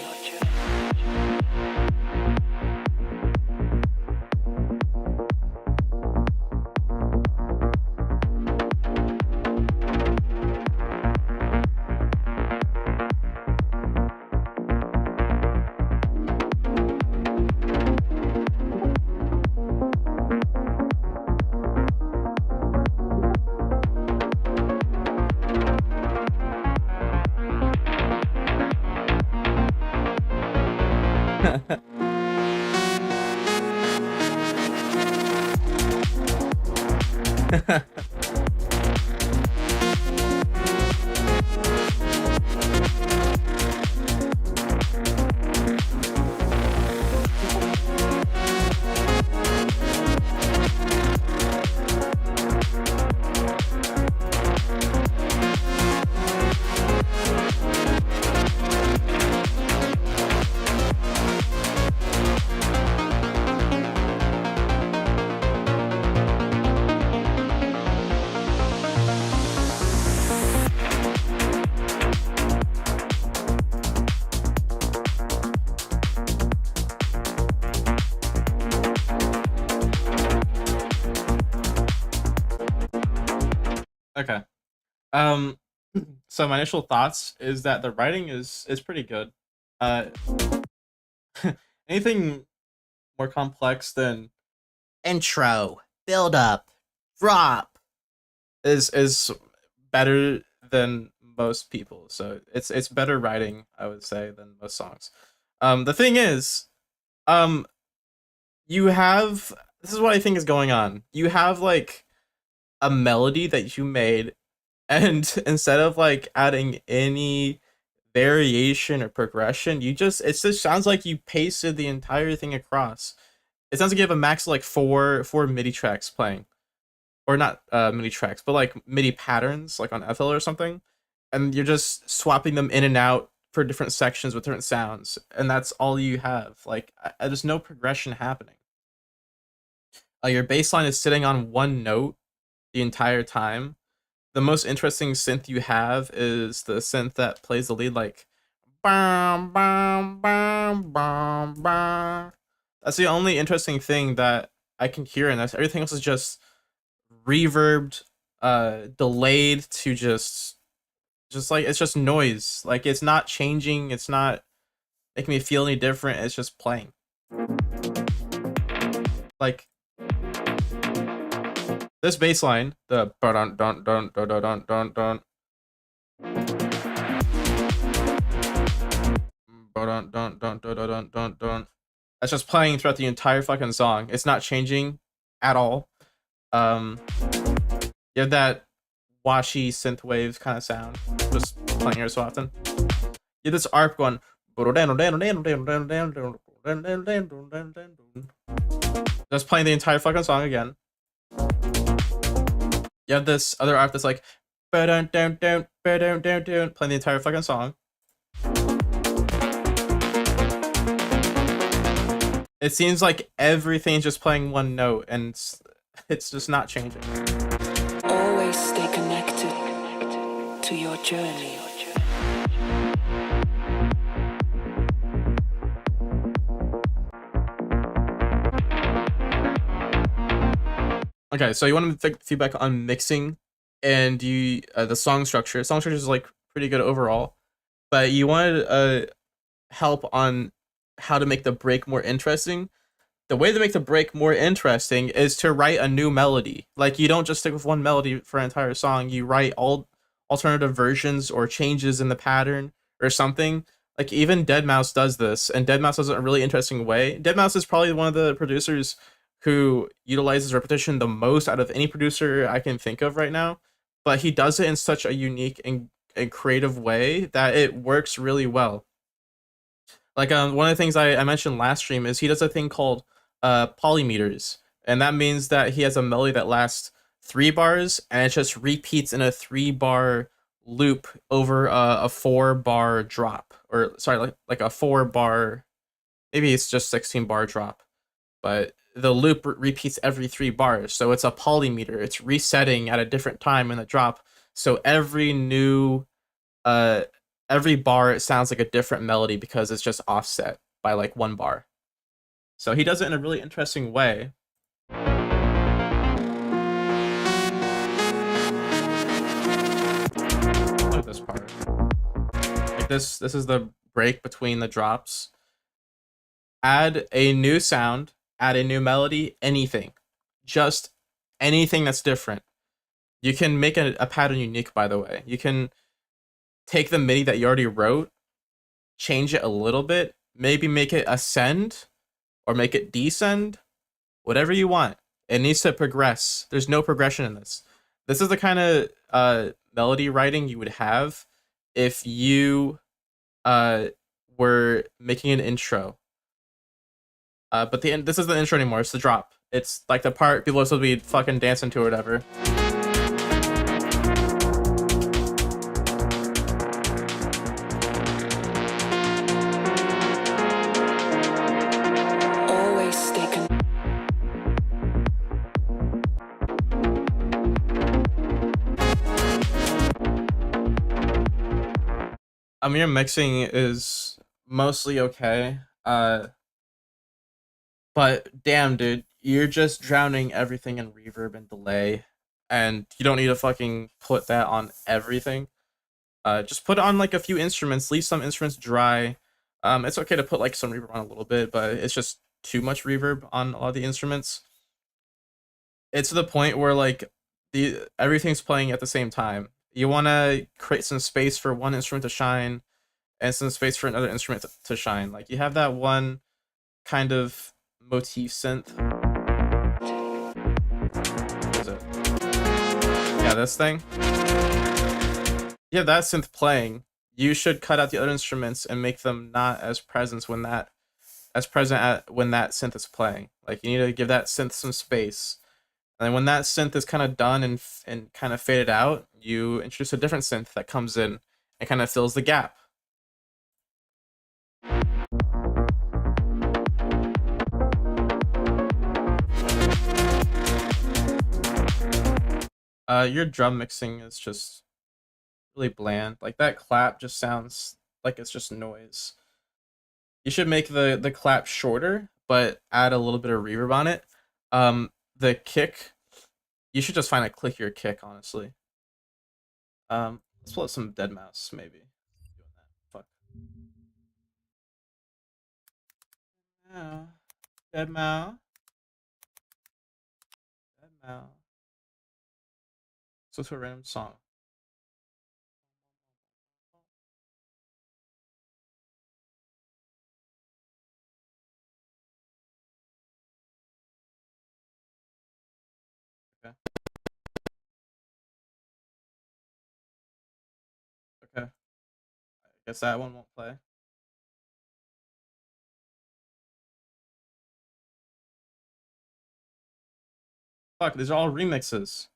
Okay. Um, so my initial thoughts is that the writing is pretty good. Uh, anything more complex than intro, build up, drop is better than most people. So it's better writing, I would say, than most songs. The thing is, um, you have this is what I think is going on. You have like a melody that you made, and instead of like adding any variation or progression, it just sounds like you pasted the entire thing across. It sounds like you have a max of like four MIDI tracks playing, or not MIDI tracks, but like MIDI patterns, like on FL or something, and you're just swapping them in and out for different sections with different sounds, and that's all you have. Like, there's no progression happening. Your bass line is sitting on one note the entire time. The most interesting synth you have is the synth that plays the lead, like bam bam bam bam bam. That's the only interesting thing that I can hear, and that's everything else is just reverbed, delayed to just like it's just noise. Like, it's not changing, it's not making me feel any different. It's just playing. Like, this bass line, the dun dun dun dun dun dun dun dun dun dun dun dun dun, that's just playing throughout the entire fucking song. It's not changing at all. You have that washy synth waves kind of sound just playing here so often. You have this arp going just playing the entire fucking song again. You have this other arp that's like playing the entire fucking song. It seems like everything's just playing one note, and it's just not changing. Always stay connected to your journey. Okay, so you want to feedback on mixing and the song structure. Song structure is like pretty good overall, but you wanted help on how to make the break more interesting. The way to make the break more interesting is to write a new melody. Like, you don't just stick with one melody for an entire song. You write all alternative versions or changes in the pattern or something. Like, even Deadmau5 does this, and Deadmau5 does it in a really interesting way. Deadmau5 is probably one of the producers who utilizes repetition the most out of any producer I can think of right now, but he does it in such a unique and creative way that it works really well. Like, one of the things I mentioned last stream is he does a thing called polymeters, and that means that he has a melody that lasts 3 bars, and it just repeats in a 3-bar loop over a 4-bar drop, or sorry, like a 4-bar, maybe it's just 16-bar drop, but the loop repeats every 3 bars, so it's a polymeter. It's resetting at a different time in the drop, so every bar it sounds like a different melody because it's just offset by like 1 bar. So he does it in a really interesting way. Look at this part. Like, this is the break between the drops. Add a new sound, add a new melody, anything. Just anything that's different. You can make a pattern unique, by the way. You can take the MIDI that you already wrote, change it a little bit, maybe make it ascend or make it descend, whatever you want. It needs to progress. There's no progression in this. This is the kind of melody writing you would have if you were making an intro. But this isn't the intro anymore. It's the drop. It's like the part people are supposed to be fucking dancing to or whatever. Always stay connected. Your mixing is mostly okay. But damn, dude, you're just drowning everything in reverb and delay, and you don't need to fucking put that on everything. Just put it on like a few instruments, leave some instruments dry. It's okay to put like some reverb on a little bit, but it's just too much reverb on a lot of the instruments. It's to the point where like everything's playing at the same time. You want to create some space for one instrument to shine and some space for another instrument to shine. Like you have that one kind of motif synth. What is it? Yeah, this thing. Yeah, that synth playing. You should cut out the other instruments and make them not as present when that synth is playing. Like you need to give that synth some space. And then when that synth is kind of done and kind of faded out, you introduce a different synth that comes in and kind of fills the gap. Your drum mixing is just really bland. Like that clap just sounds like it's just noise. You should make the clap shorter, but add a little bit of reverb on it. The kick, you should just find a clickier kick, honestly. Let's pull out some deadmau5, maybe. Doing that. Fuck. Yeah. deadmau5. deadmau5. So to a random song. Okay. Okay. I guess that one won't play. Fuck, these are all remixes.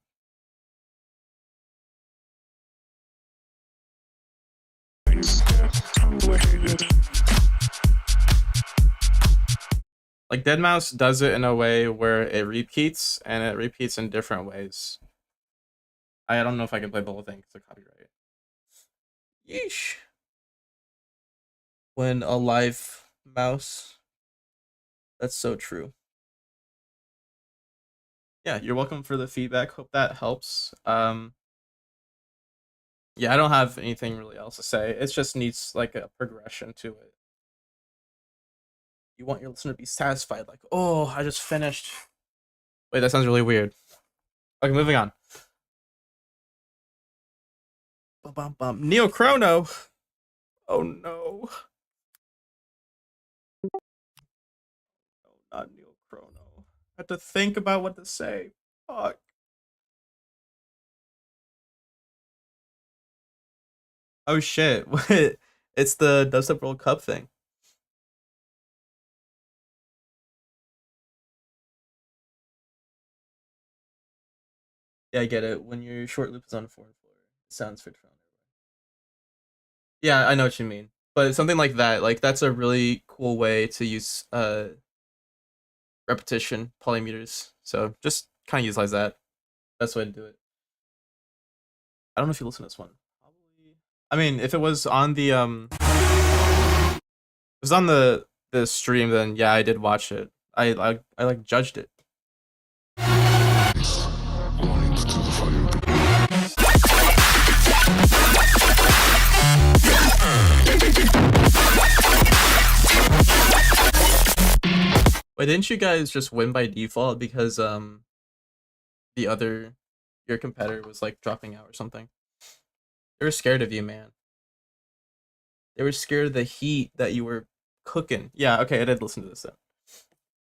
Like deadmau5 does it in a way where it repeats, and it repeats in different ways. I don't know if I can play the whole thing because of copyright. Yeesh. When a live mouse. That's so true. Yeah, you're welcome for the feedback. Hope that helps. Yeah, I don't have anything really else to say. It just needs like a progression to it. You want your listener to be satisfied, like, oh, I just finished. Wait, that sounds really weird. Okay, moving on. Neochrono. Oh no. No, not Neochrono. I have to think about what to say. Fuck. Oh shit. What? It's the Dubstep World Cup thing. Yeah, I get it. When your short loop is on 4 and 4, it sounds fit for everyone. Yeah, I know what you mean. But something like that, like that's a really cool way to use repetition polymeters. So just kind of utilize that. That's the way to do it. I don't know if you listen to this one. Probably. I mean, if it was on the it was on the stream, then yeah, I did watch it. I like judged it. Lines to the fire. Wait, didn't you guys just win by default because your competitor was like dropping out or something? They were scared of you, man. They were scared of the heat that you were Cooking. Yeah, okay, I did listen to this then.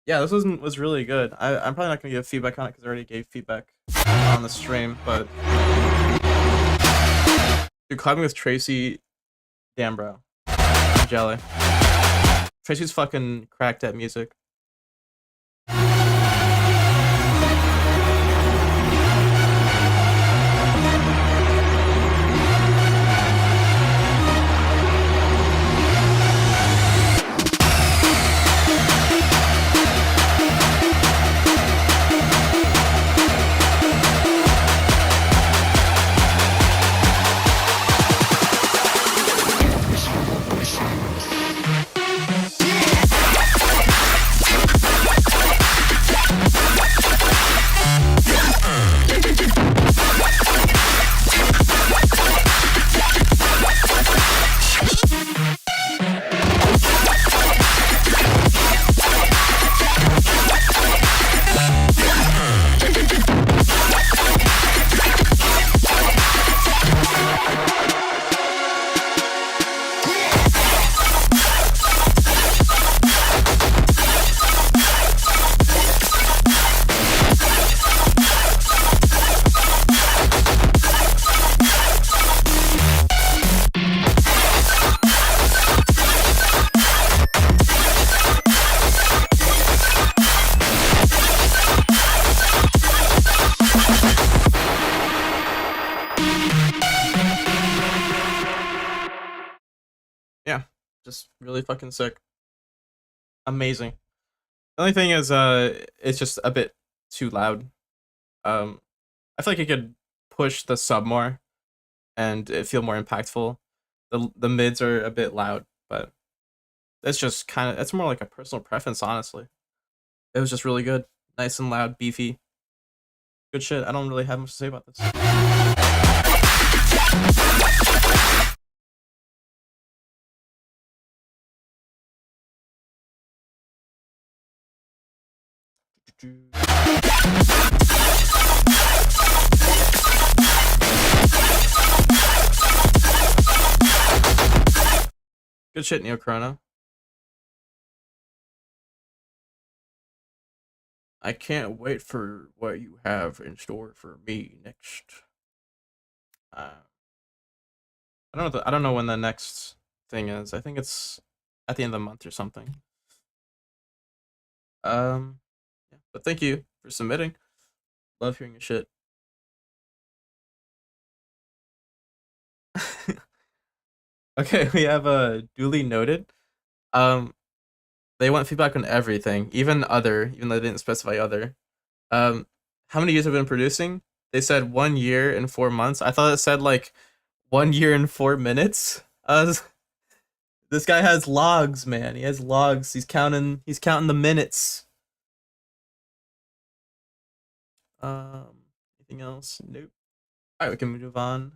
Yeah, this was really good. I'm probably not gonna give feedback on it because I already gave feedback on the stream, but dude, Climbing with Tracy, damn bro, I'm jelly. Tracy's fucking cracked at music. Just really fucking sick. Amazing. The only thing is, it's just a bit too loud. I feel like you could push the sub more, and it feel more impactful. The mids are a bit loud, but it's just kind of, it's more like a personal preference, honestly. It was just really good, nice and loud, beefy, good shit. I don't really have much to say about this. Good shit, Neochrono. I can't wait for what you have in store for me next. I don't know when the next thing is. I think it's at the end of the month or something. Yeah, but thank you for submitting. Love hearing your shit. Okay, we have a duly noted. They want feedback on everything, even though they didn't specify other. How many years have been producing? They said 1 year and 4 months. I thought it said like 1 year and 4 minutes. This guy has logs, man. He has logs. He's counting the minutes. Anything else? Nope. Alright, we can move on.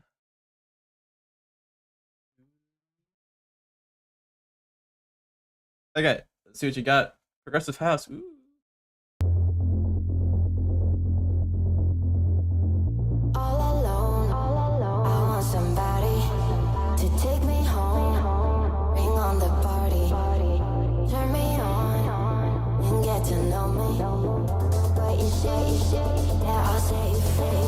Okay, let's see what you got. Progressive House. Ooh. All alone, I want somebody to take me home. Bring on the party, turn me on, and get to know me. What you say, yeah, I'll say it free.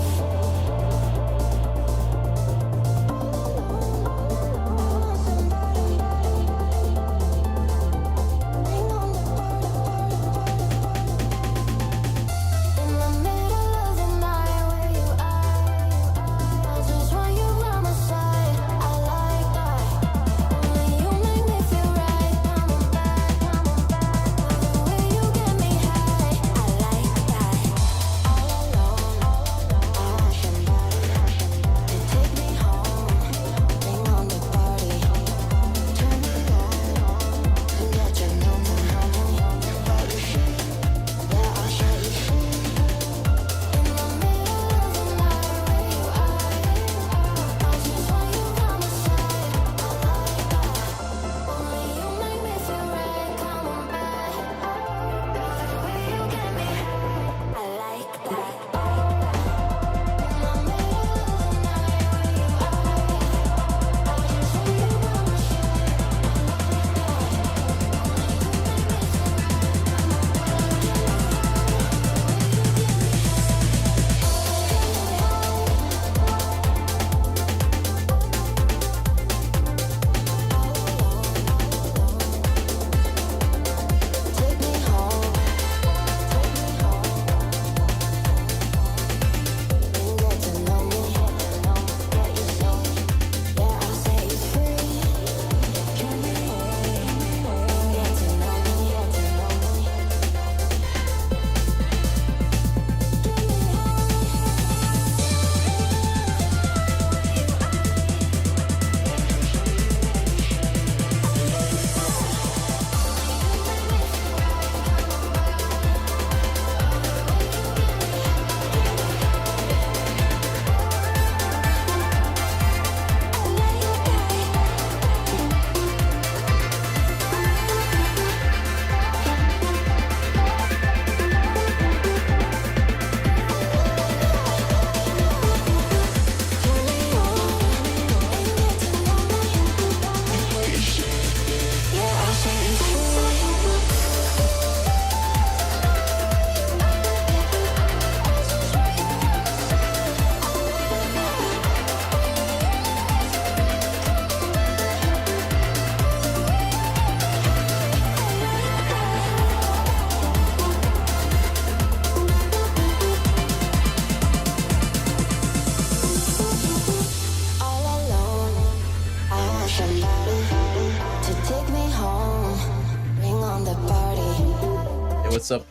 what's up?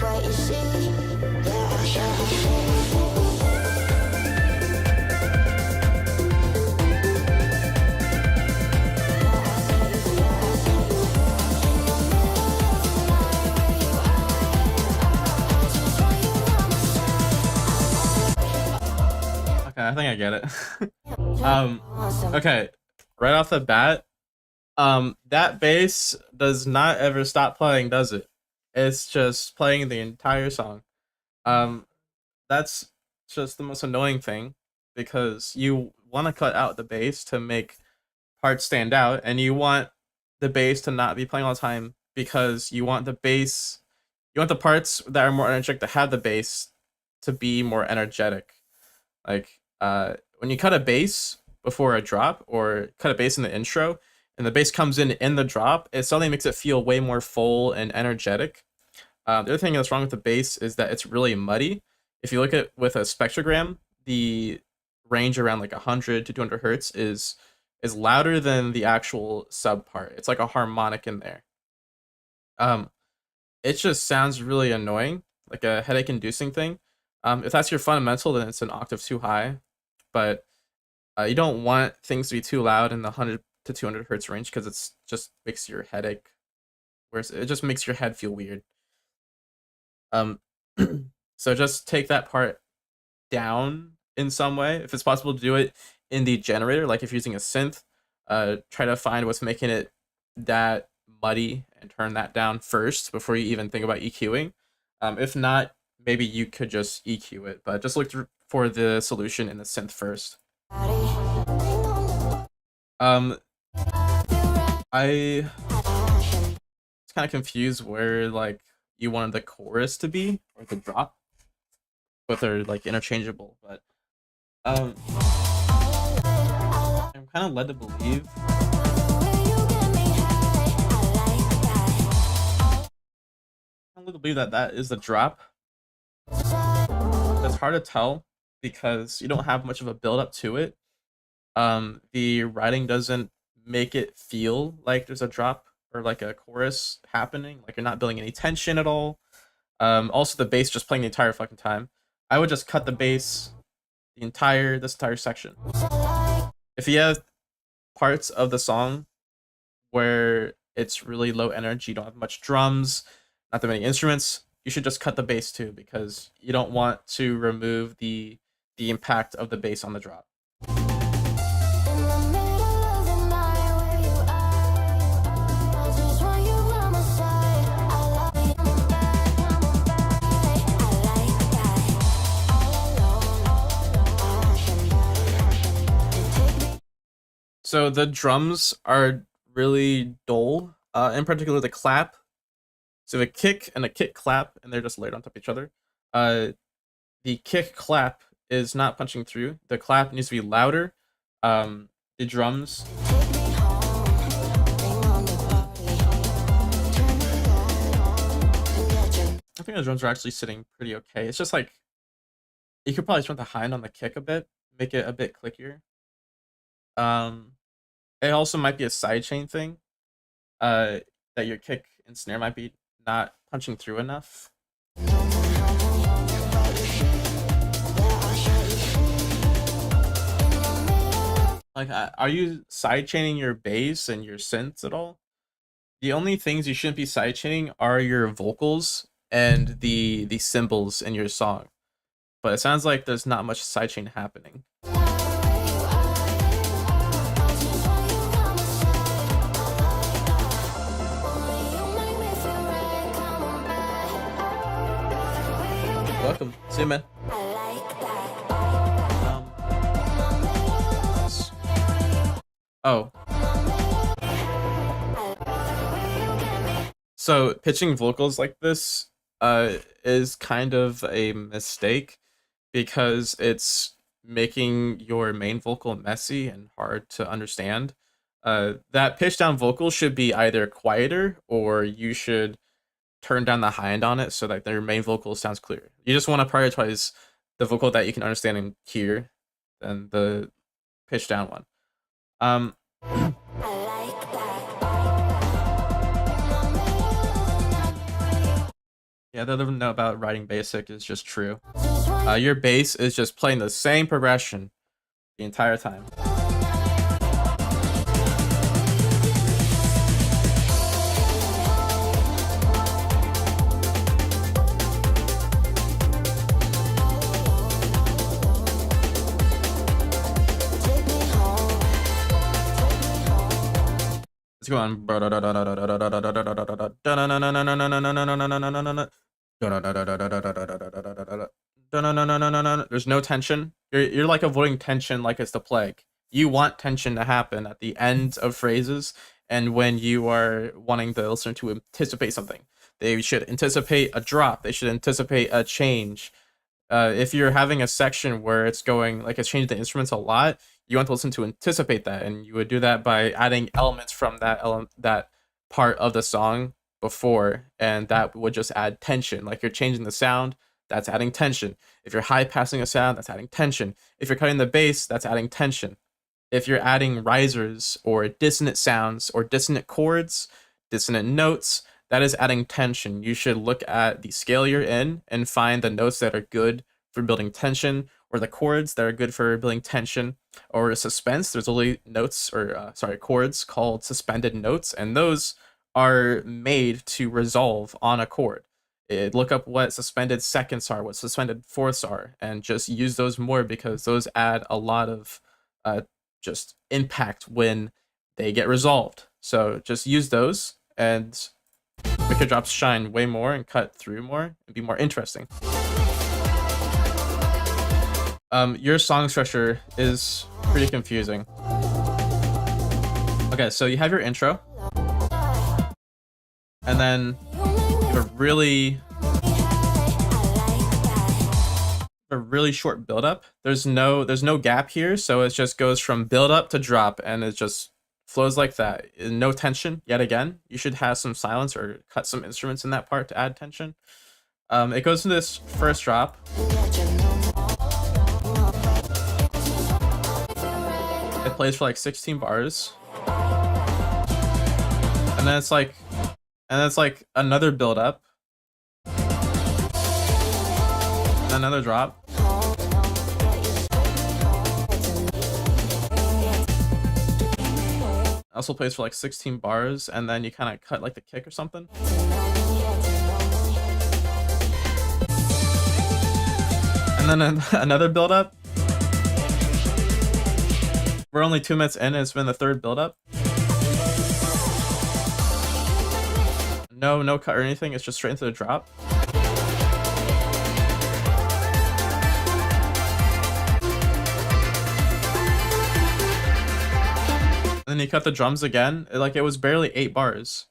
What you see, yeah, I'll show you. Okay, I think I get it. Okay, right off the bat, that bass does not ever stop playing, does it? It's just playing the entire song. That's just the most annoying thing, because you want to cut out the bass to make parts stand out, and you want the bass to not be playing all the time because you want the parts that are more energetic to have the bass to be more energetic. Like when you cut a bass before a drop, or cut a bass in the intro, and the bass comes in the drop, it suddenly makes it feel way more full and energetic. The other thing that's wrong with the bass is that it's really muddy. If you look at with a spectrogram, the range around like 100 to 200 hertz is louder than the actual sub part. It's like a harmonic in there. It just sounds really annoying, like a headache inducing thing. If that's your fundamental, then it's an octave too high, but you don't want things to be too loud in the 100 to 200 hertz range, because it's just makes your headache worse. It just makes your head feel weird. So just take that part down in some way. If it's possible to do it in the generator, like if you're using a synth, try to find what's making it that muddy and turn that down first before you even think about EQing. If not, maybe you could just EQ it, but just look for the solution in the synth first. I was kind of confused where like you wanted the chorus to be, or the drop. Both are like interchangeable, but I'm kind of led to believe that is the drop. It's hard to tell because you don't have much of a build up to it. The writing doesn't make it feel like there's a drop or like a chorus happening, like you're not building any tension at all. Also the bass just playing the entire fucking time. I would just cut the bass this entire section. If you have parts of the song where it's really low energy, you don't have much drums, not that many instruments, you should just cut the bass too, because you don't want to remove the impact of the bass on the drop. So the drums are really dull, in particular the clap. So a kick and a kick clap, and they're just layered on top of each other. The kick clap is not punching through. The clap needs to be louder. The drums. I think the drums are actually sitting pretty okay. It's just like, you could probably turn the high end on the kick a bit, make it a bit clickier. It also might be a sidechain thing, that your kick and snare might be not punching through enough. Like, are you sidechaining your bass and your synths at all? The only things you shouldn't be sidechaining are your vocals and the cymbals in your song. But it sounds like there's not much sidechain happening. Welcome. See you, man. Oh. So pitching vocals like this is kind of a mistake, because it's making your main vocal messy and hard to understand. That pitch down vocal should be either quieter, or you should turn down the high end on it so that their main vocal sounds clear. You just want to prioritize the vocal that you can understand and hear than the pitch down one. Yeah, the other note about writing basic is just true. Your bass is just playing the same progression the entire time. Take me home. Let's go on. There's no tension. You're like avoiding tension like it's the plague. You want tension to happen at the end of phrases and when you are wanting the listener to anticipate something. They should anticipate a drop. They should anticipate a change. If you're having a section where it's going like it's changing the instruments a lot, you want to listen to anticipate that, and you would do that by adding elements from that part of the song before, and that would just add tension. Like you're changing the sound, that's adding tension. If you're high passing a sound, that's adding tension. If you're cutting the bass, that's adding tension. If you're adding risers or dissonant sounds or dissonant chords, dissonant notes, that is adding tension. You should look at the scale you're in and find the notes that are good for building tension, or the chords that are good for building tension, or suspense. There's only notes or chords called suspended notes, and those are made to resolve on a chord. Look up what suspended seconds are, what suspended fourths are, and just use those more because those add a lot of just impact when they get resolved. So just use those and make your drops shine way more and cut through more and be more interesting. Your song structure is pretty confusing. Okay, so you have your intro, and then you have a really short build up. There's no gap here, so it just goes from build up to drop, and it just flows like that. No tension yet again. You should have some silence or cut some instruments in that part to add tension. It goes to this first drop. It plays for like 16 bars. And then it's like another build up. Another drop. Also plays for like 16 bars, and then you kind of cut like the kick or something. And then another build up. We're only 2 minutes in, and it's been the third build up. No cut or anything, it's just straight into the drop. And then you cut the drums again. It was barely 8 bars.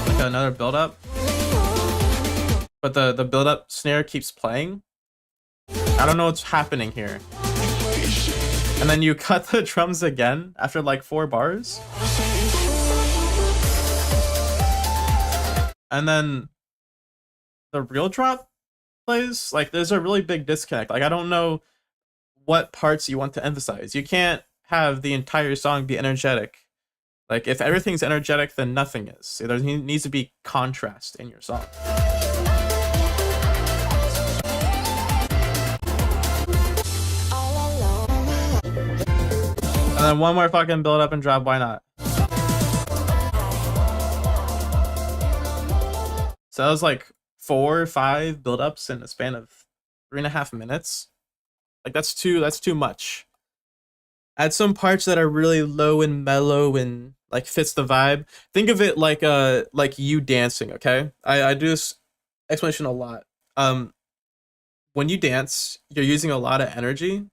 Like another build up. But the build up snare keeps playing. I don't know what's happening here. And then you cut the drums again after like 4 bars. And then the real drop plays. Like there's a really big disconnect. Like I don't know what parts you want to emphasize. You can't have the entire song be energetic. Like if everything's energetic, then nothing is. So there needs to be contrast in your song. And then one more fucking build up and drop, why not? So that was like 4 or 5 build ups in a span of 3.5 minutes. Like that's too much. Add some parts that are really low and mellow and like fits the vibe. Think of it like you dancing, okay? I do this explanation a lot. When you dance, you're using a lot of energy.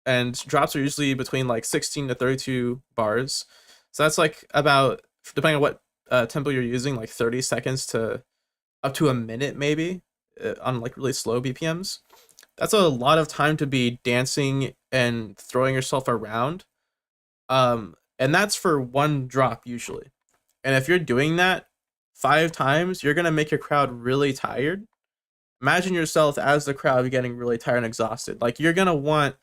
And drops are usually between like 16 to 32 bars. So that's like about, depending on what tempo you're using, like 30 seconds to up to a minute maybe on like really slow BPMs. That's a lot of time to be dancing and throwing yourself around. And that's for one drop usually. And if you're doing that 5 times, you're going to make your crowd really tired. Imagine yourself as the crowd getting really tired and exhausted. Like you're going to want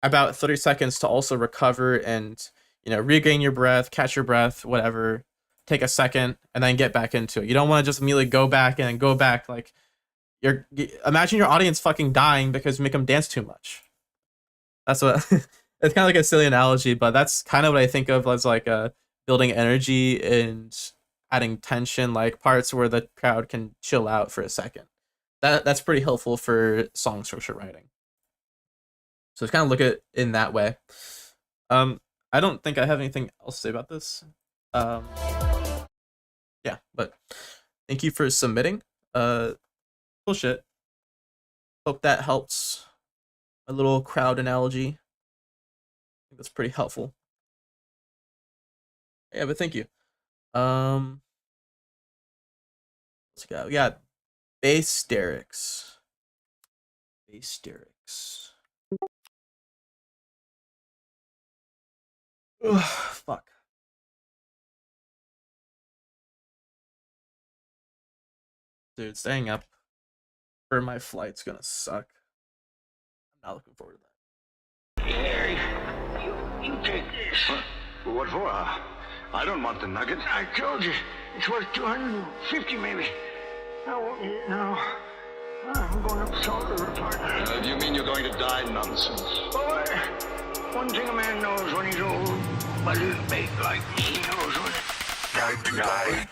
about 30 seconds to also recover and you know, regain your breath, catch your breath, whatever. Take a second and then get back into it. You don't want to just immediately go back and then go back. Like, imagine your audience fucking dying because you make them dance too much. That's what it's kind of like a silly analogy, but that's kind of what I think of as like building energy and adding tension, like parts where the crowd can chill out for a second. That's pretty helpful for song structure writing. So just kind of look at it in that way. I don't think I have anything else to say about this. Yeah, but thank you for submitting. Cool shit. Hope that helps. A little crowd analogy. I think that's pretty helpful. Yeah, but thank you. Let's go. We got bass derricks. Bass derricks. Ugh, fuck. Dude, staying up for my flight's gonna suck. I'm not looking forward to that. Harry, you take this. What for? I don't want the nugget. I told you, it's worth 250 maybe. No, I'm going up the Salt River, partner. Do you mean you're going to die? Nonsense. Boy, one thing a man knows when he's old, but his mate like me knows when it's time to die.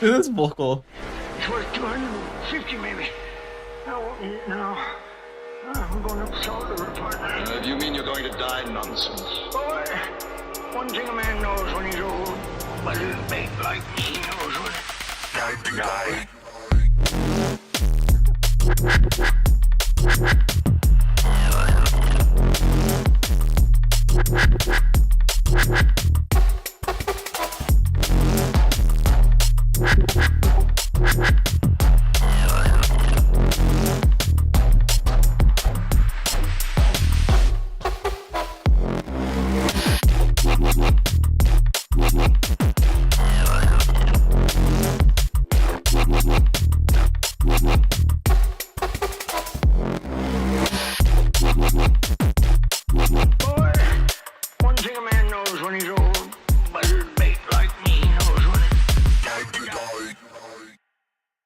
This vocal. It's worth 250 maybe. No, I'm going up the Salt River, partner. Do you mean you're going to die? Nonsense. Boy, one thing a man knows when he's old, but his mate like me knows when it's time to die.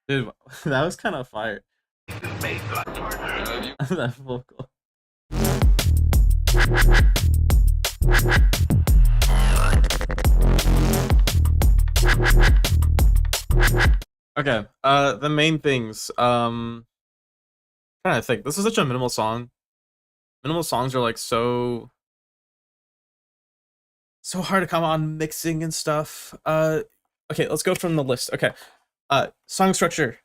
Dude, that was kind of fire. That vocal. Okay, the main things. Trying to think. This is such a minimal song. Minimal songs are like so hard to come on mixing and stuff. Okay, let's go from the list. Okay. Song structure.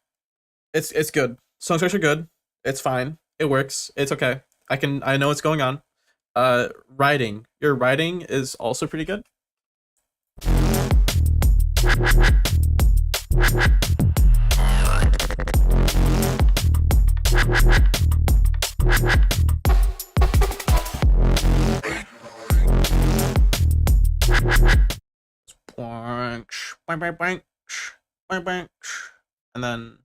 It's good. Song structure good. It's fine. It works. It's okay. I know what's going on. Writing. Your writing is also pretty good. And then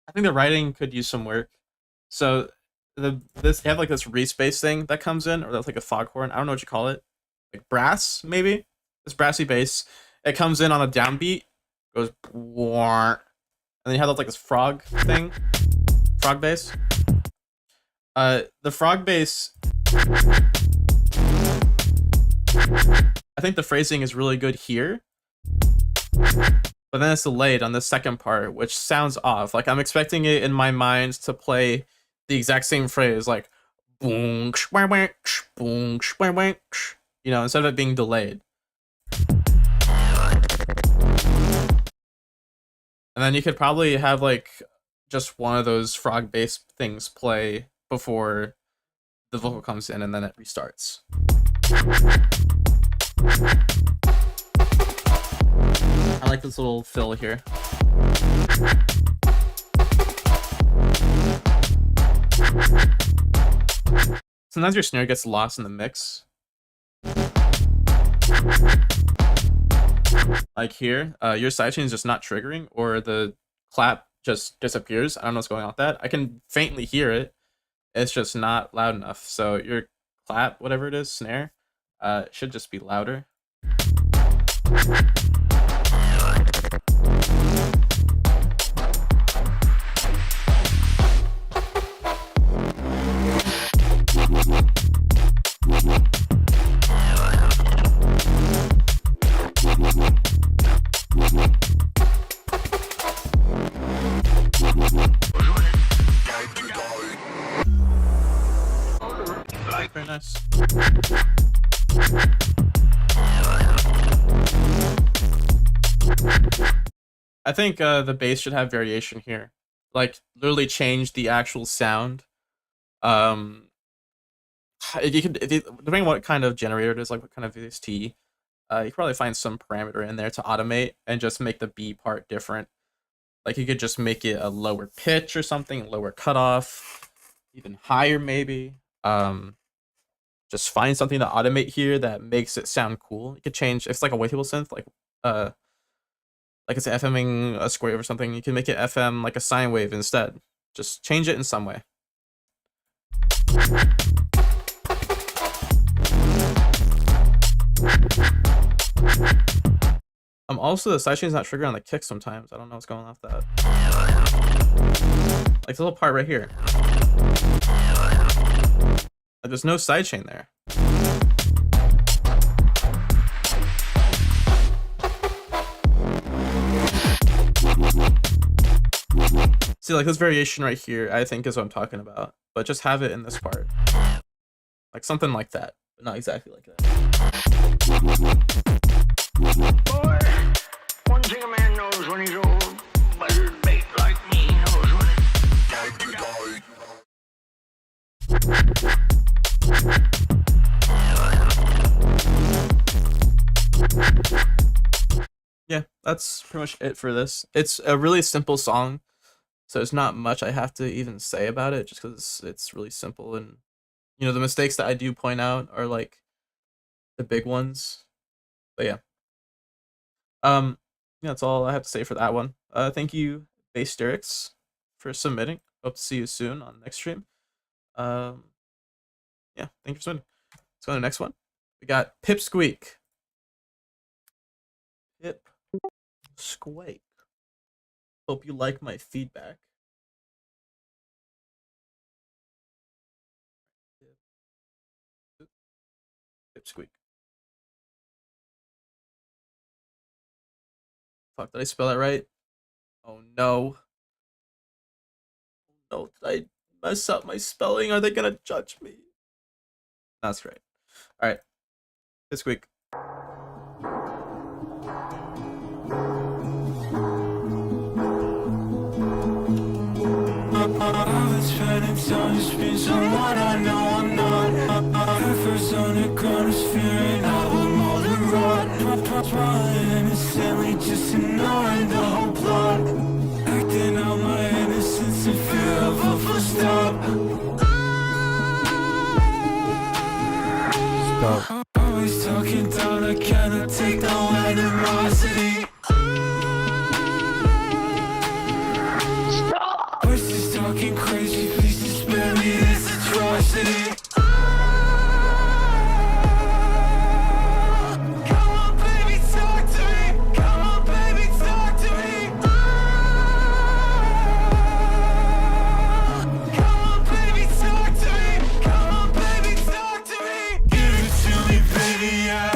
I think the writing could use some work. So they have like this reese bass thing that comes in, or that's like a foghorn. I don't know what you call it, like brass maybe. This brassy bass. It comes in on a downbeat, goes, and then you have like this frog thing, frog bass. The frog bass I think the phrasing is really good here, but then it's delayed on the second part, which sounds off. Like I'm expecting it in my mind to play the exact same phrase, like boom, boom, you know, instead of it being delayed. And then you could probably have like just one of those frog bass things play before the vocal comes in, and then it restarts. I like this little fill here. Sometimes your snare gets lost in the mix. Like here, your sidechain is just not triggering, or the clap just disappears. I don't know what's going on with that. I can faintly hear it. It's just not loud enough. So your clap, whatever it is, snare, should just be louder. Very nice. I think the bass should have variation here. Like literally change the actual sound. You could, depending on what kind of generator it is, like what kind of VST, you could probably find some parameter in there to automate and just make the B part different. Like you could just make it a lower pitch or something, lower cutoff, even higher maybe. Just find something to automate here that makes it sound cool. You could change if it's like a wavetable synth, like it's FMing a square wave or something. You can make it FM like a sine wave instead. Just change it in some way. Also the sidechain's not triggering on the kick sometimes. I don't know what's going on with that. Like the little part right here. Like, there's no sidechain there. See, like this variation right here, I think is what I'm talking about. But just have it in this part. Like something like that, but not exactly like that. Boy, one thing a man knows when he's old, buttered bait like me knows when Yeah, that's pretty much it for this. It's a really simple song, so there's not much I have to even say about it, just because it's really simple. And you know, the mistakes that I do point out are like the big ones. But yeah, yeah, that's all I have to say for that one. Thank you, Bassterics, for submitting. Hope to see you soon on the next stream. Yeah, thank you for submitting. Let's go to the next one. We got Pipsqueak. Pipsqueak. Hope you like my feedback. Pipsqueak. Fuck, did I spell that right? Oh no. No, did I mess up my spelling? Are they gonna judge me? That's great. Alright. Pipsqueak. I've been spending time to be someone I know I'm not. Head first on the ground is fearing I will mow the rod. Smiling innocently, just ignoring the whole plot. Acting out my innocence in fear of a full stop. Stop. Always talking down, I cannot take no animosity. Voices talking crazy, please just spare me this atrocity. Come on, baby, talk to me. Come on, baby, talk to me. Come on, baby, talk to me. Come on, baby, talk to me. Give it to me, baby, yeah.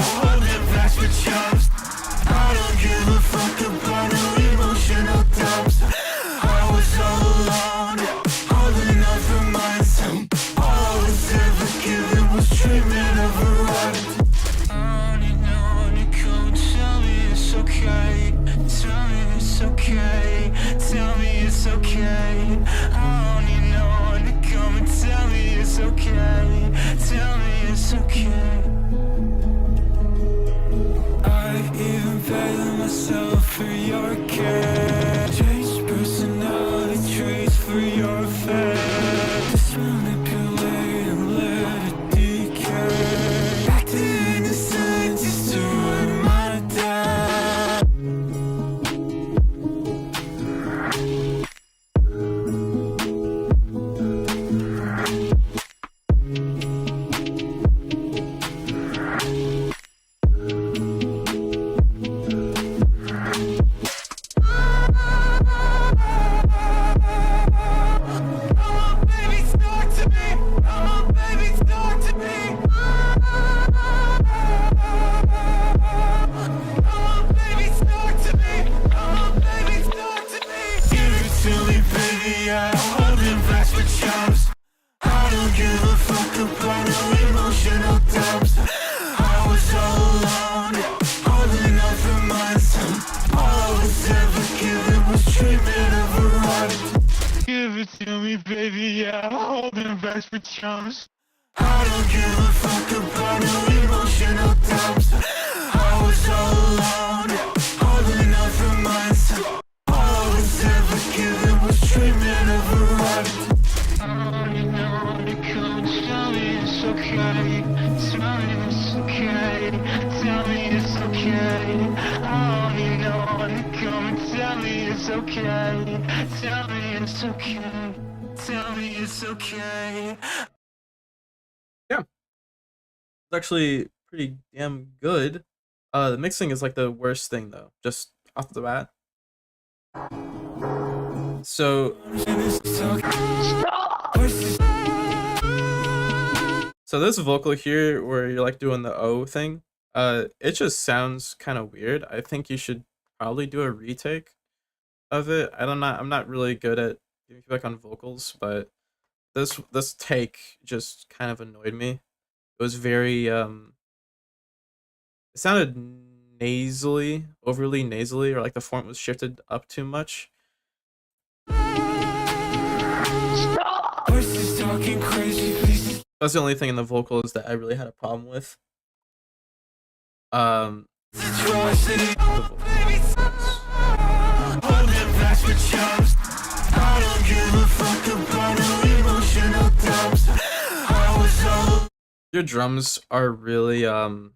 unfair. Just manipulate and let it decay. Back to innocence just to ruin my day. For chums, I don't give a fuck about no emotional dumps. I was all alone, all enough for myself. All I was ever given was treatment of a right. Oh, you know, you come and tell me it's okay. Tell me it's okay. Tell me it's okay. Oh, you know, you come and tell me it's okay. Tell me it's okay. Tell me it's okay. Yeah, it's actually pretty damn good. The mixing is like the worst thing though, just off the bat. So this vocal here where you're like doing the O thing, it just sounds kind of weird. I think you should probably do a retake of it. I'm not really good at giving feedback on vocals, but this take just kind of annoyed me. It was very it sounded nasally, overly nasally, or like the font was shifted up too much. That's the only thing in the vocals that I really had a problem with. Your drums are really kind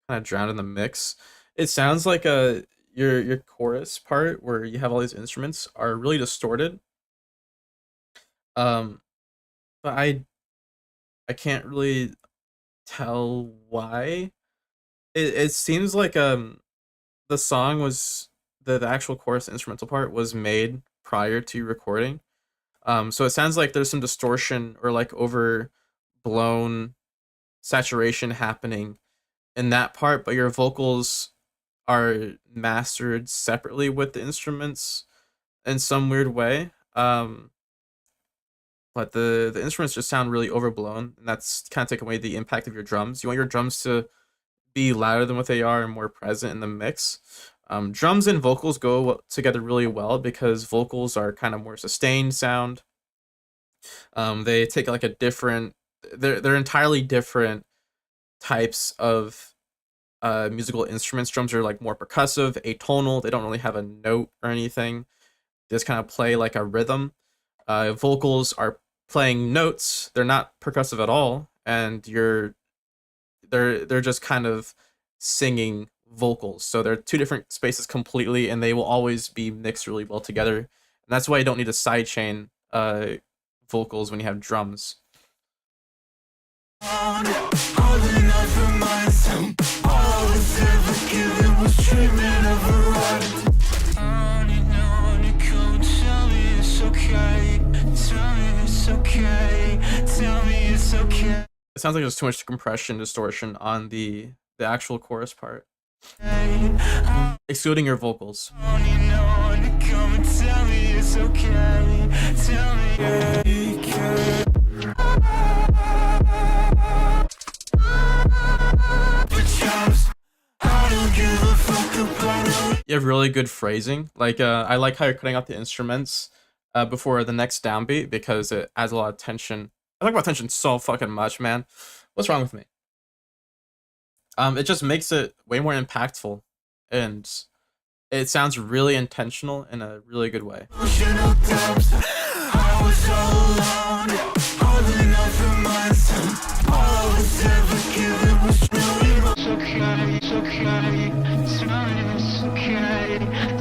of drowned in the mix. It sounds like your chorus part where you have all these instruments are really distorted. But I can't really tell why. It seems like the song was the actual chorus instrumental part was made prior to recording. So it sounds like there's some distortion or like overblown saturation happening in that part, but your vocals are mastered separately with the instruments in some weird way. But the instruments just sound really overblown, and that's kind of taking away the impact of your drums. You want your drums to be louder than what they are and more present in the mix. Drums and vocals go together really well because vocals are kind of more sustained sound. They take like a different, they're entirely different types of musical instruments. Drums are like more percussive, atonal. They don't really have a note or anything. They just kind of play like a rhythm. Vocals are playing notes. They're not percussive at all, and they're just kind of singing vocals. So they're two different spaces completely, and they will always be mixed really well together. And that's why you don't need to sidechain vocals when you have drums. It sounds like there's too much compression distortion on the actual chorus part, excluding your vocals. You have really good phrasing. Like I like how you're cutting out the instruments before the next downbeat because it adds a lot of tension. I talk about tension so fucking much, man. What's wrong with me? It just makes it way more impactful, and it sounds really intentional in a really good way. was all alone, holding on for months. All I was ever given was really wrong. It's okay, it's okay. Tell me it's okay.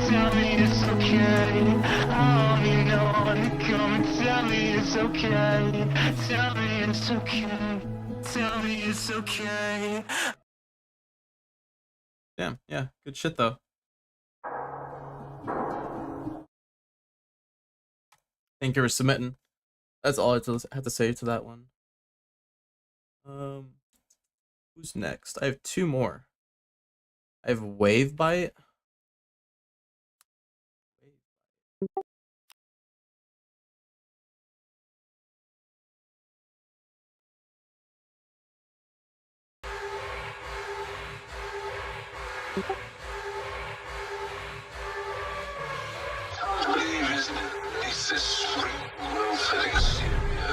Tell me it's okay. I don't even wanna come and tell me it's okay. Tell me it's okay. Tell me it's okay. Damn, yeah, good shit though. Thank you for submitting. That's all I had to say to that one. Who's next? I have two more. I have Wave Bite. Believe isn't it? It's this free will physics.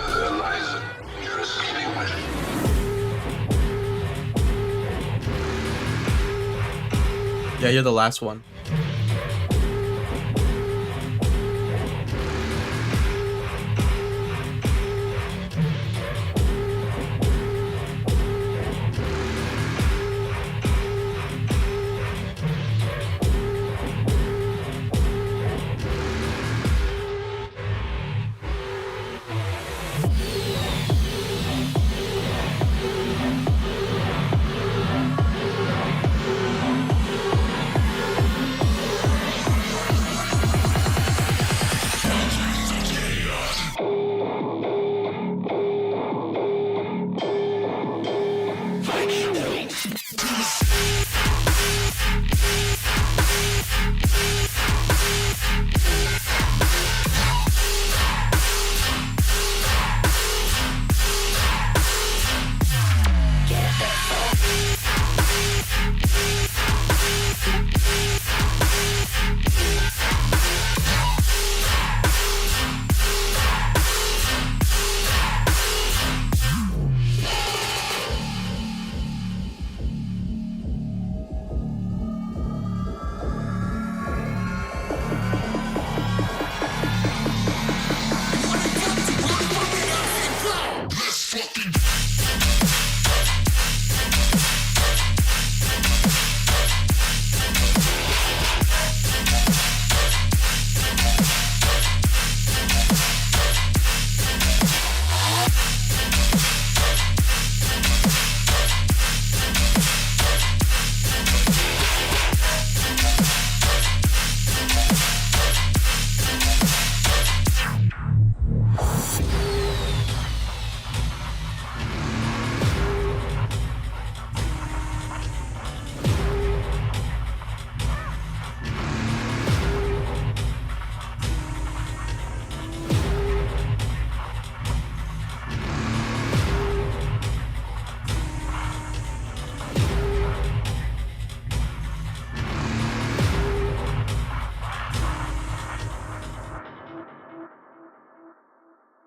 There lies a dangerous limit. Yeah, you're the last one.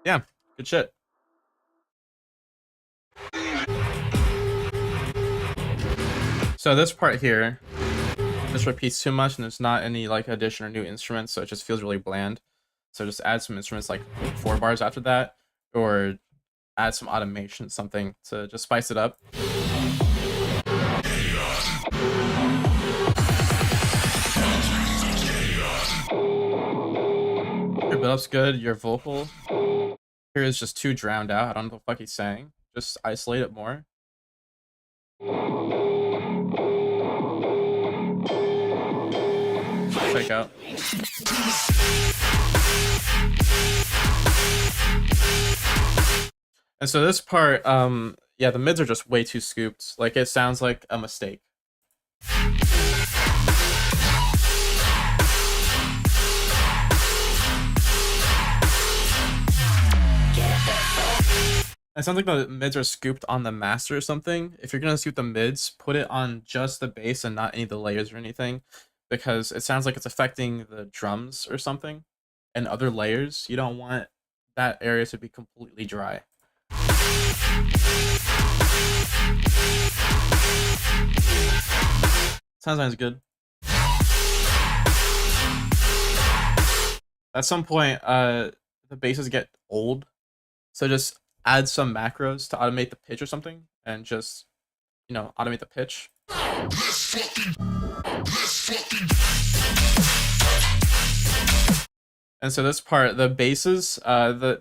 Yeah, good shit. So this part here, this repeats too much and there's not any like addition or new instruments, so it just feels really bland. So just add some instruments like 4 bars after that, or add some automation, something to just spice it up. Your build-up's good, your vocal here is just too drowned out. I don't know what the fuck he's saying. Just isolate it more. Check out. And so this part, yeah, the mids are just way too scooped. Like, it sounds like a mistake. It sounds like the mids are scooped on the master or something. If you're gonna scoop the mids, put it on just the bass and not any of the layers or anything, because it sounds like it's affecting the drums or something and other layers. You don't want that area to be completely dry. Sounds good. At some point, the basses get old. So just add some macros to automate the pitch or something, and just, you know, automate the pitch. And so this part, the basses,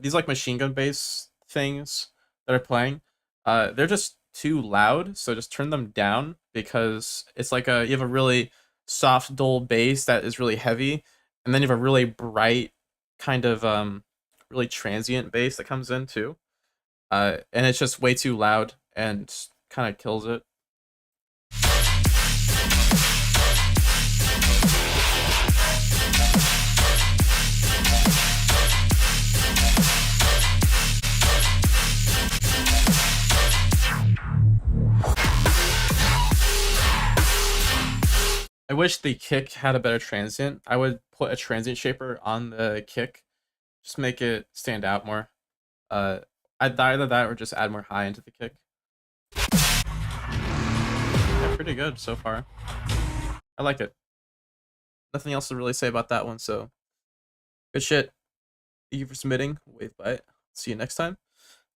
these like machine gun bass things that are playing, they're just too loud. So just turn them down, because it's like you have a really soft, dull bass that is really heavy, and then you have a really bright kind of really transient bass that comes in too. And it's just way too loud and kind of kills it. I wish the kick had a better transient. I would put a transient shaper on the kick, just make it stand out more. Either that or just add more high into the kick. Yeah, pretty good so far. I like it. Nothing else to really say about that one, so good shit. Thank you for submitting. Wave by it. See you next time.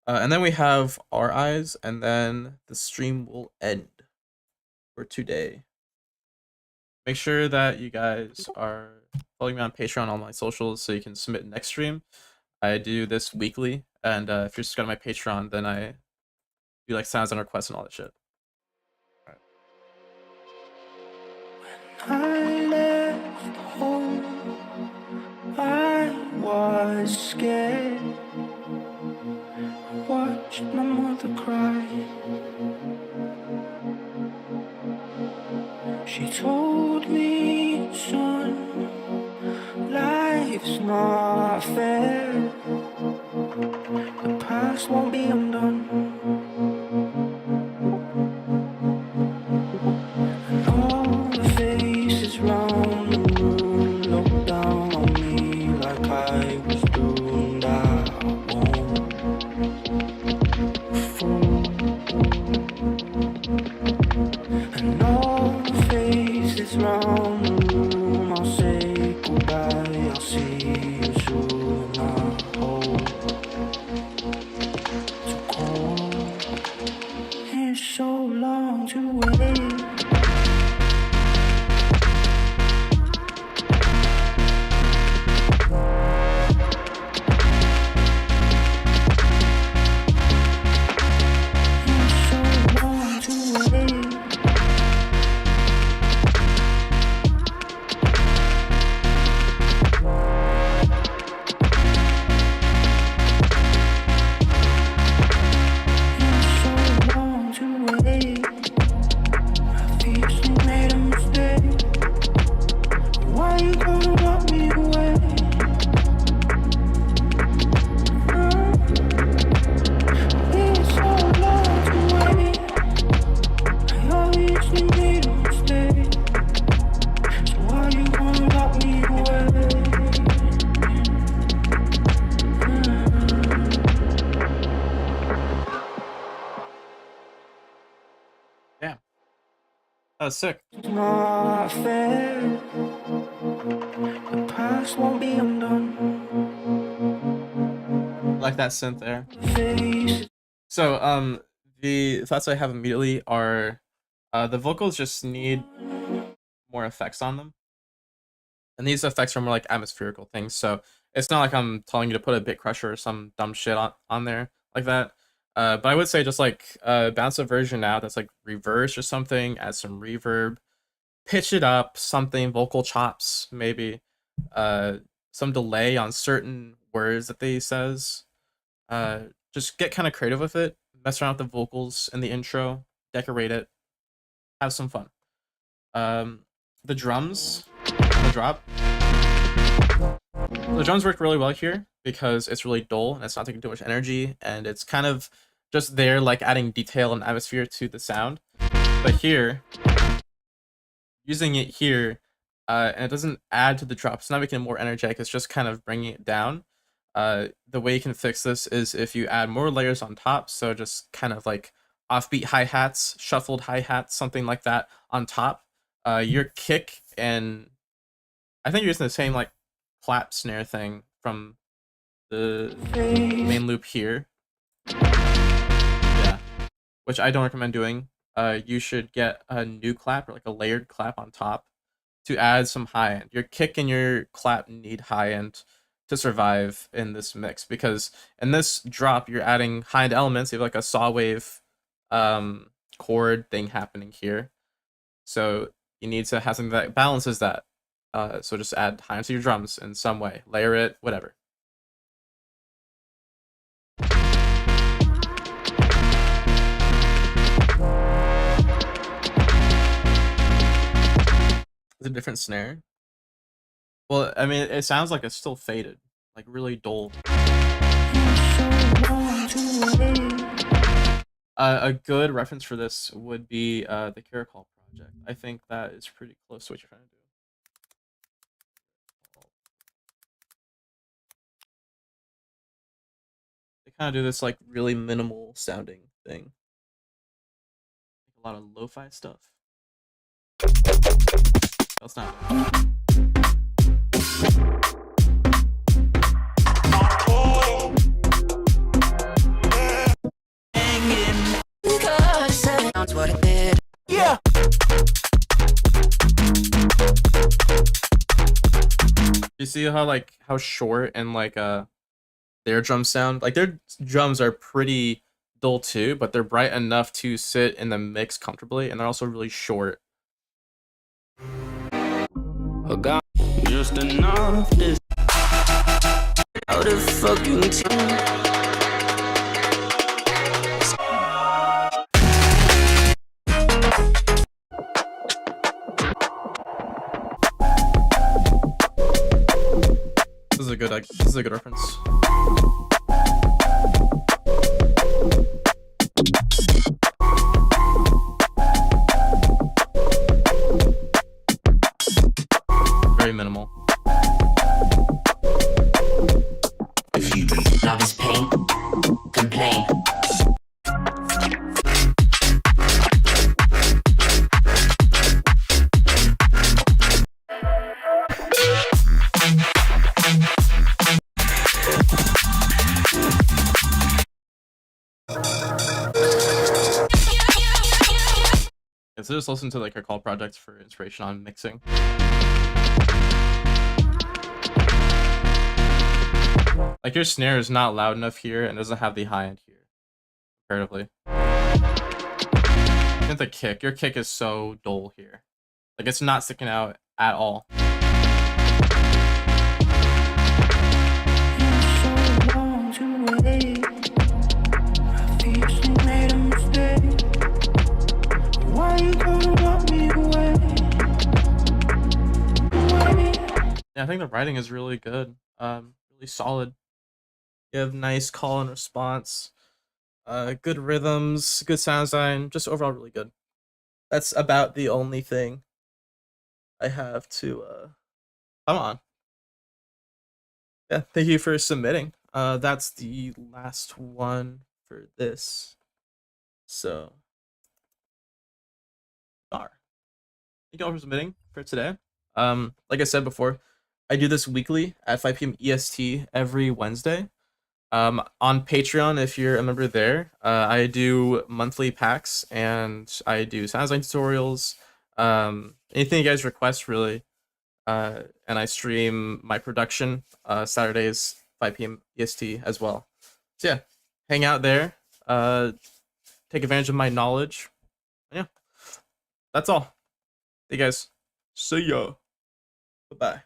And then we have our eyes, and then the stream will end for today. Make sure that you guys are following me on Patreon, all my socials, so you can submit next stream. I do this weekly, and if you're subscribed to my Patreon, then I do like sounds and requests and all that shit. When I left home, I was scared. I watched my mother cry. She told me, son, life's not fair. The past won't be undone. And all the faces round the room looked down on me like I was doomed. I won't fall. And all the faces round the room, I'll say goodbye, I'll see you soon. I hope to call. It's so long to wait. It's so long to wait. It's so long to wait. I fiercely made a mistake. Why you gonna lock me away? It's so long to wait. I obviously made a mistake. So why you gonna lock me away? Damn. That was sick. It's not fair. The past won't be undone. I like that synth there. Face So, the thoughts I have immediately are, the vocals just need more effects on them. And these effects are more like atmospherical things, so it's not like I'm telling you to put a bit crusher or some dumb shit on there like that. But I would say just like bounce a version out that's like reverse or something, add some reverb, pitch it up, something, vocal chops maybe, some delay on certain words that they says. Just get kind of creative with it, mess around with the vocals in the intro, decorate it, have some fun. The drums, the drop. The drums work really well here because it's really dull and it's not taking too much energy, and it's kind of just there like adding detail and atmosphere to the sound. But here, using it here, and it doesn't add to the drop, it's not making it more energetic, it's just kind of bringing it down. The way you can fix this is if you add more layers on top, so just kind of like offbeat hi-hats, shuffled hi-hats, something like that on top. Your kick, and I think you're using the same like clap snare thing from the main loop here. Yeah, which I don't recommend doing. You should get a new clap or like a layered clap on top to add some high end. Your kick and your clap need high end to survive in this mix, because in this drop you're adding high end elements. You have like a saw wave chord thing happening here, so you need to have something that balances that. So just add high end to your drums in some way, layer it, whatever. It's a different snare. Well, I mean, it sounds like it's still faded, like really dull. A good reference for this would be the Caracol project. I think that is pretty close to what you're trying to do. They kind of do this like really minimal sounding thing, a lot of lo-fi stuff. That's not. Yeah. You see how short and like their drums sound? Like their drums are pretty dull too, but they're bright enough to sit in the mix comfortably, and they're also really short. I got just enough this out of fucking This is a good reference. Very minimal. If you love is pain, complain. So just listen to like Caracol projects for inspiration on mixing. Like your snare is not loud enough here and doesn't have the high end here, comparatively. And the kick, your kick is so dull here. Like it's not sticking out at all. Yeah, I think the writing is really good. Really solid. You have nice call and response, good rhythms, good sound design, just overall really good. That's about the only thing I have to come on. Yeah, thank you for submitting. That's the last one for this. So, thank you all for submitting for today. Like I said before, I do this weekly at 5 p.m. EST every Wednesday. On Patreon, if you're a member there, I do monthly packs and I do sound design tutorials. Anything you guys request, really. And I stream my production Saturdays 5 p.m. EST as well. So yeah, hang out there. Take advantage of my knowledge. Yeah, that's all. Hey guys, see ya. Bye-bye.